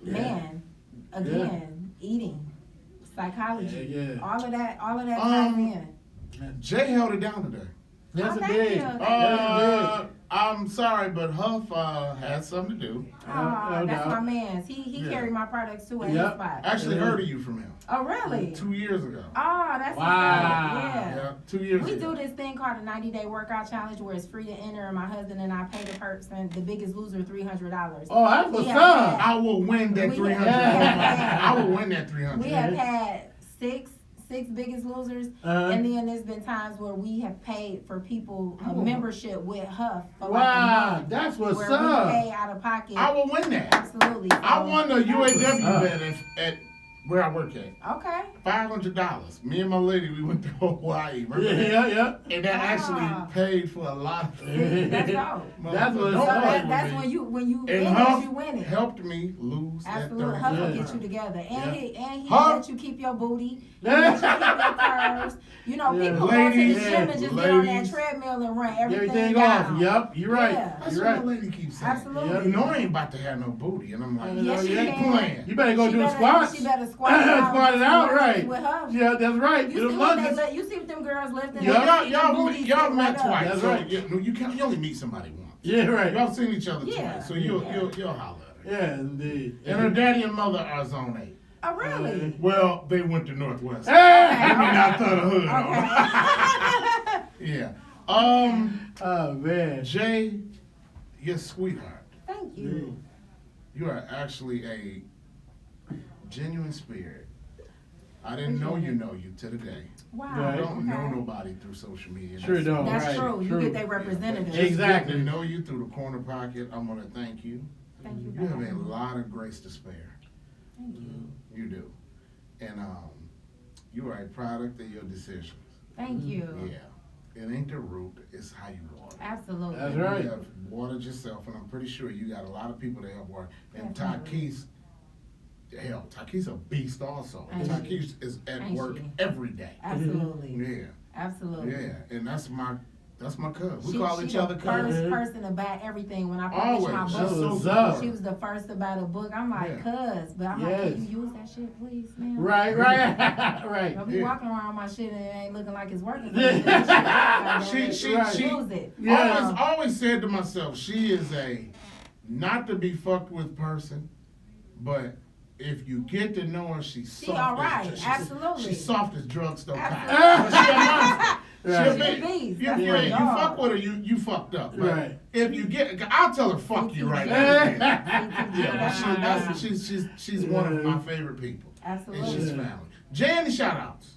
A: Yeah.
D: man, again, eating, psychology,
A: Yeah, yeah.
D: all of that ties in.
B: Jay held it down today.
A: Yes,
D: Oh,
A: it
D: thank
A: did.
D: you.
A: Yes,
B: I'm sorry, but Huff had something to do.
D: Oh,
A: no
D: that's
A: doubt.
D: my man's. He
B: Yeah.
D: carried my products too at his
A: Yep.
D: spot.
B: Actually,
A: Yeah.
B: heard of you from him
D: Oh, really?
B: 2 years ago.
D: Oh, that's what's
A: Wow.
D: up. Yeah.
B: Yeah, 2 years
D: We
B: ago.
D: do this thing called a 90-day workout challenge where it's free to enter, and my husband and I pay the person, the biggest loser, $300.
A: Oh, that's what's
D: Yeah.
A: up.
B: I will win that
D: We-
B: 300.
A: Yeah.
B: I will win that 300.
D: We have had six biggest losers,
A: Uh-huh.
D: and then there's been times where we have paid for people a
B: Oh.
D: membership with Huff for
A: Wow,
D: like a month,
A: that's what's
D: where
A: up.
D: we pay out of pocket.
B: I will win that.
D: Absolutely.
B: I
D: So-
B: won the UAW
A: up?
B: bet at where I work at.
D: Okay.
B: $500. Me and my lady, we went to Hawaii. Remember
A: Yeah,
B: that?
A: yeah, yeah.
B: And that
D: Ah.
B: actually paid for a lot of
D: See, that's dope.
A: That's what's
D: So
A: up.
D: that's when you
B: And
D: win it,
B: Huff
D: you win it.
B: helped me lose
D: Absolutely,
B: that
D: Huff will
B: 30.
D: get you together, and
A: Yeah.
D: he
B: Huff.
D: let you keep your booty, he let you keep your curves. You know,
A: Yeah.
D: people go to the
B: Ladies,
D: gym and just get on that
B: ladies.
D: treadmill and run everything
A: Everything
D: down.
A: off. Yep, you're right.
D: Yeah.
B: That's
A: You're
B: what
A: right.
B: my lady keeps saying.
D: Absolutely.
B: You know I ain't about to have no booty. And I'm like,
D: Yes,
A: you
D: you
A: ain't
D: can.
B: playing.
A: You better go
D: She
A: do
D: better-
A: squats.
D: She better squat it out.
A: Squat it out,
D: Lunges
A: right.
D: with her.
A: Yeah, that's right.
D: You
A: Do
D: see,
A: the
D: what they,
A: lunges.
D: you see what them girls lifting?
A: Yeah.
D: They
B: Y'all,
D: see them booties
B: y'all
D: sit
B: met
D: right up.
B: twice.
A: That's
B: so
A: right.
B: you only meet somebody once.
A: Yeah, right.
B: Y'all seen each other
D: Yeah.
B: twice. So you'll
D: Yeah.
B: holler at her.
A: Yeah, indeed.
B: And her daddy and mother are zone 8.
D: Oh, really?
B: Well, they went to Northwest.
A: Hey!
B: Let me not throw the hood on.
D: Okay.
B: Yeah.
A: Oh man.
B: Jay, you're a sweetheart.
D: Thank you.
B: You are actually a genuine spirit. I didn't know you to today.
D: Wow.
B: I
A: Right.
B: don't know
D: Okay.
B: nobody through social media.
A: Sure don't.
D: That's
A: Right,
D: true. You
A: true.
D: get their representative.
B: Just
A: Exactly.
B: getting to know you through the corner pocket. I'm gonna thank you.
D: Thank you.
B: You have a
D: guys.
B: lot of grace to spare.
D: Thank you.
B: You do. And you are a product of your decisions.
D: Thank you.
B: Yeah. It ain't the root, it's how you water.
D: Absolutely.
A: That's right.
B: You have watered yourself, and I'm pretty sure you got a lot of people that help water. And
D: Definitely.
B: Takee's a beast also.
D: Ain't she?
B: Takee's is at
D: Ain't
B: work
D: she?
B: every day.
D: Absolutely.
B: Yeah.
D: Absolutely.
B: Yeah. And that's my That's my cousin. We
D: She-
B: call
D: she
B: each
D: the
B: other cousins.
D: first person to buy everything when I published my
B: Always.
D: book.
B: That's so
A: What's up?
D: She was the first to buy the book. I'm like, cuz, but I'm like,
A: Yes.
D: can you use that shit, please, man?
A: Right. Right.
D: Don't be
B: Yeah.
D: walking around my shit and it ain't looking like it's working.
B: She
D: use it.
A: Yeah.
B: always said to myself, she is a not to be fucked with person, but if you get to know her, she's
D: She
B: soft.
D: alright,
B: she's,
D: absolutely.
B: She's soft as drugstore cotton.
D: Absolutely.
B: But she a monster.
A: Right.
B: She a
D: She a beast.
B: You,
D: That's
B: you,
D: my
B: you
D: dog.
B: fuck with her, you fucked up. But
A: Right.
B: if you get, I'll tell her fuck you right
A: Yeah.
B: now. Yeah, but she's one of my favorite people. And
D: Absolutely.
B: she's family. Jay, any shout outs?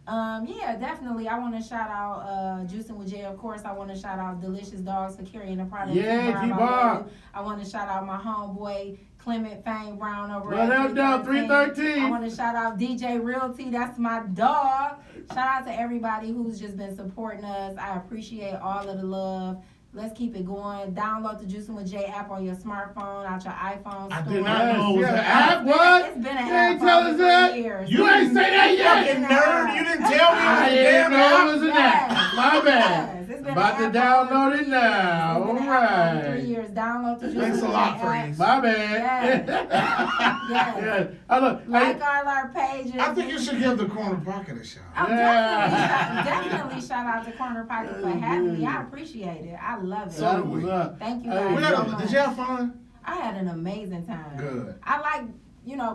D: Yeah, definitely. I want to shout out Juicing with Jay, of course. I want to shout out Delicious Dogs for carrying the product.
A: Yeah,
D: T-Barb, I
A: T-Barb.
D: love you. I want to shout out my homeboy Clement Fane Brown over
A: Well,
D: at
A: down 313.
D: I want to shout out DJ Realty. That's my dog. Shout out to everybody who's just been supporting us. I appreciate all of the love. Let's keep it going. Download the Juicing with Jay app on your smartphone, out your iPhone store.
B: I did not know it was
A: Yeah,
B: an
A: app,
B: app.
A: what?
D: It's been an
A: You
D: app
A: ain't
D: for
A: tell
D: over
A: us
D: 3
A: that.
D: years.
A: You ain't say that yet.
B: Fucking nerd, you didn't tell me it was
A: I
B: a
A: didn't
B: damn
A: know
B: app.
A: it was an
D: Yes.
A: app. My bad.
D: Yes, it's been
A: About to
D: an app for
A: download
D: over
A: it
D: 3
A: now.
D: years. It's
A: All
D: been an app for over 3
A: right.
D: years. Download the
B: Thanks
D: Juicing
B: a lot,
D: with Jay app.
B: Freeze.
A: My bad.
D: Yes.
A: Yes. I look.
D: Like all our pages.
B: I think you should give the corner pocket a shot.
D: Oh,
A: Yeah.
D: definitely shout out to Corner Pocket for having me. I appreciate it. I love it.
B: So
A: That
B: do
A: was
B: we.
A: up.
D: Thank you
A: Hey,
D: guys
B: We
D: so
B: had
D: much.
B: did you have fun?
D: I had an amazing time.
B: Good.
D: I like,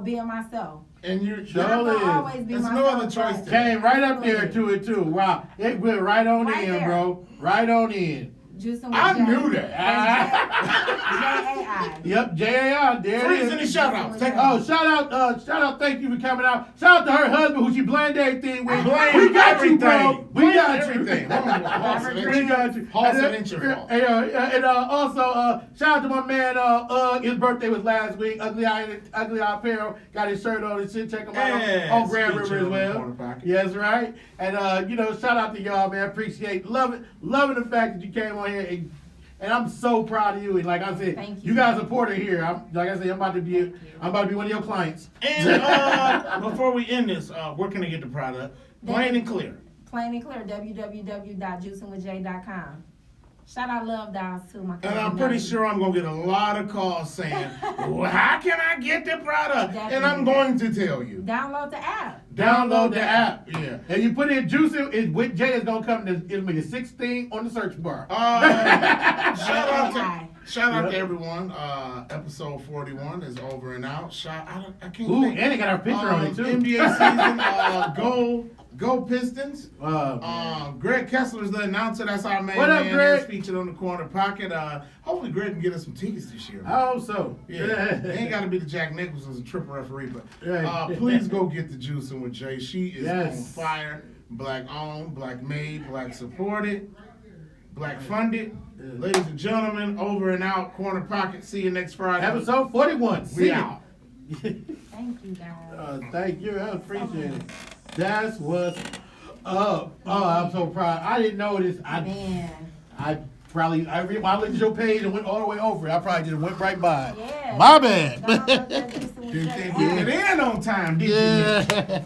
D: being myself.
B: And you
A: Sure
D: I'm
A: is.
D: gonna always be
B: There's no
D: myself.
B: other choice
D: but-
B: to
A: Came right up there to it too. Wow. It went right on
D: Right
A: in,
D: there.
A: bro. Right on in.
D: Juicing with
B: I
D: Jay.
B: knew that.
D: J-A-I.
A: Yep, JAR, there
B: Freeze,
A: it
B: any
A: is.
B: shout outs? Take
A: Oh, shout out, thank you for coming out. Shout out to her husband who she blamed everything with.
B: Blame
A: We got you, bro.
B: everything.
A: We
B: Blame
A: got
B: everything.
A: you. We got you.
B: Halls, it ain't your fault.
A: And also, shout out to my man, his birthday was last week. Ugly Eye Apparel got his shirt on and shit. Check him out
B: Yes,
A: on Grand
B: featured
A: River as
B: on the
A: well.
B: Corner Pocket.
A: Yes, right. And shout out to y'all, man. Appreciate loving the fact that you came on here and I'm so proud of you. And like I said,
D: Thank
A: you
D: you.
A: guys support her here. I'm about to be one of your clients.
B: And before we end this, where can I get the product? Plain and clear.
D: Plain and clear, www.juicingwithj.com. Shout out Love Dolls too, my
B: And
D: cousin
B: I'm pretty
D: Nelly.
B: sure I'm gonna get a lot of calls saying, well, how can I get the product? And I'm
D: Definitely.
B: going to tell you.
D: Download the app.
A: Download the app.
B: Yeah.
A: And you put in Juicing, it with Jay is gonna come. It'll be the 16 on the search bar.
B: Shout out to everyone. Episode 41 is over and out. I can't
A: Ooh,
B: think.
A: and it got our picture on it too.
B: NBA season. Go Pistons. Greg Kessler's the announcer. That's our main
A: What up,
B: man.
A: Greg?
B: That's featured on the Corner Pocket. Hopefully Greg can get us some tickets this year.
A: I hope so.
B: Yeah, it ain't got to be the Jack Nicholson's a triple referee, but
A: Right.
B: please go get the Juicing with Jay. She is
A: Yes.
B: on fire. Black owned, black made, black supported, black funded.
A: Yeah.
B: Ladies and gentlemen, over and out. Corner Pocket. See you next Friday.
A: Episode 41.
B: We
A: See ya.
B: out.
D: Thank you guys.
A: Thank you. I appreciate it. That's what's up. Oh, I'm so proud. I didn't know this.
D: Man.
A: When I looked at your page and went all the way over it, I probably just went right by it.
D: Yeah.
A: My bad.
D: Download that Juicing with
B: Didn't
D: Jay
B: think we
D: app.
B: get in on time, did you?
A: Yeah.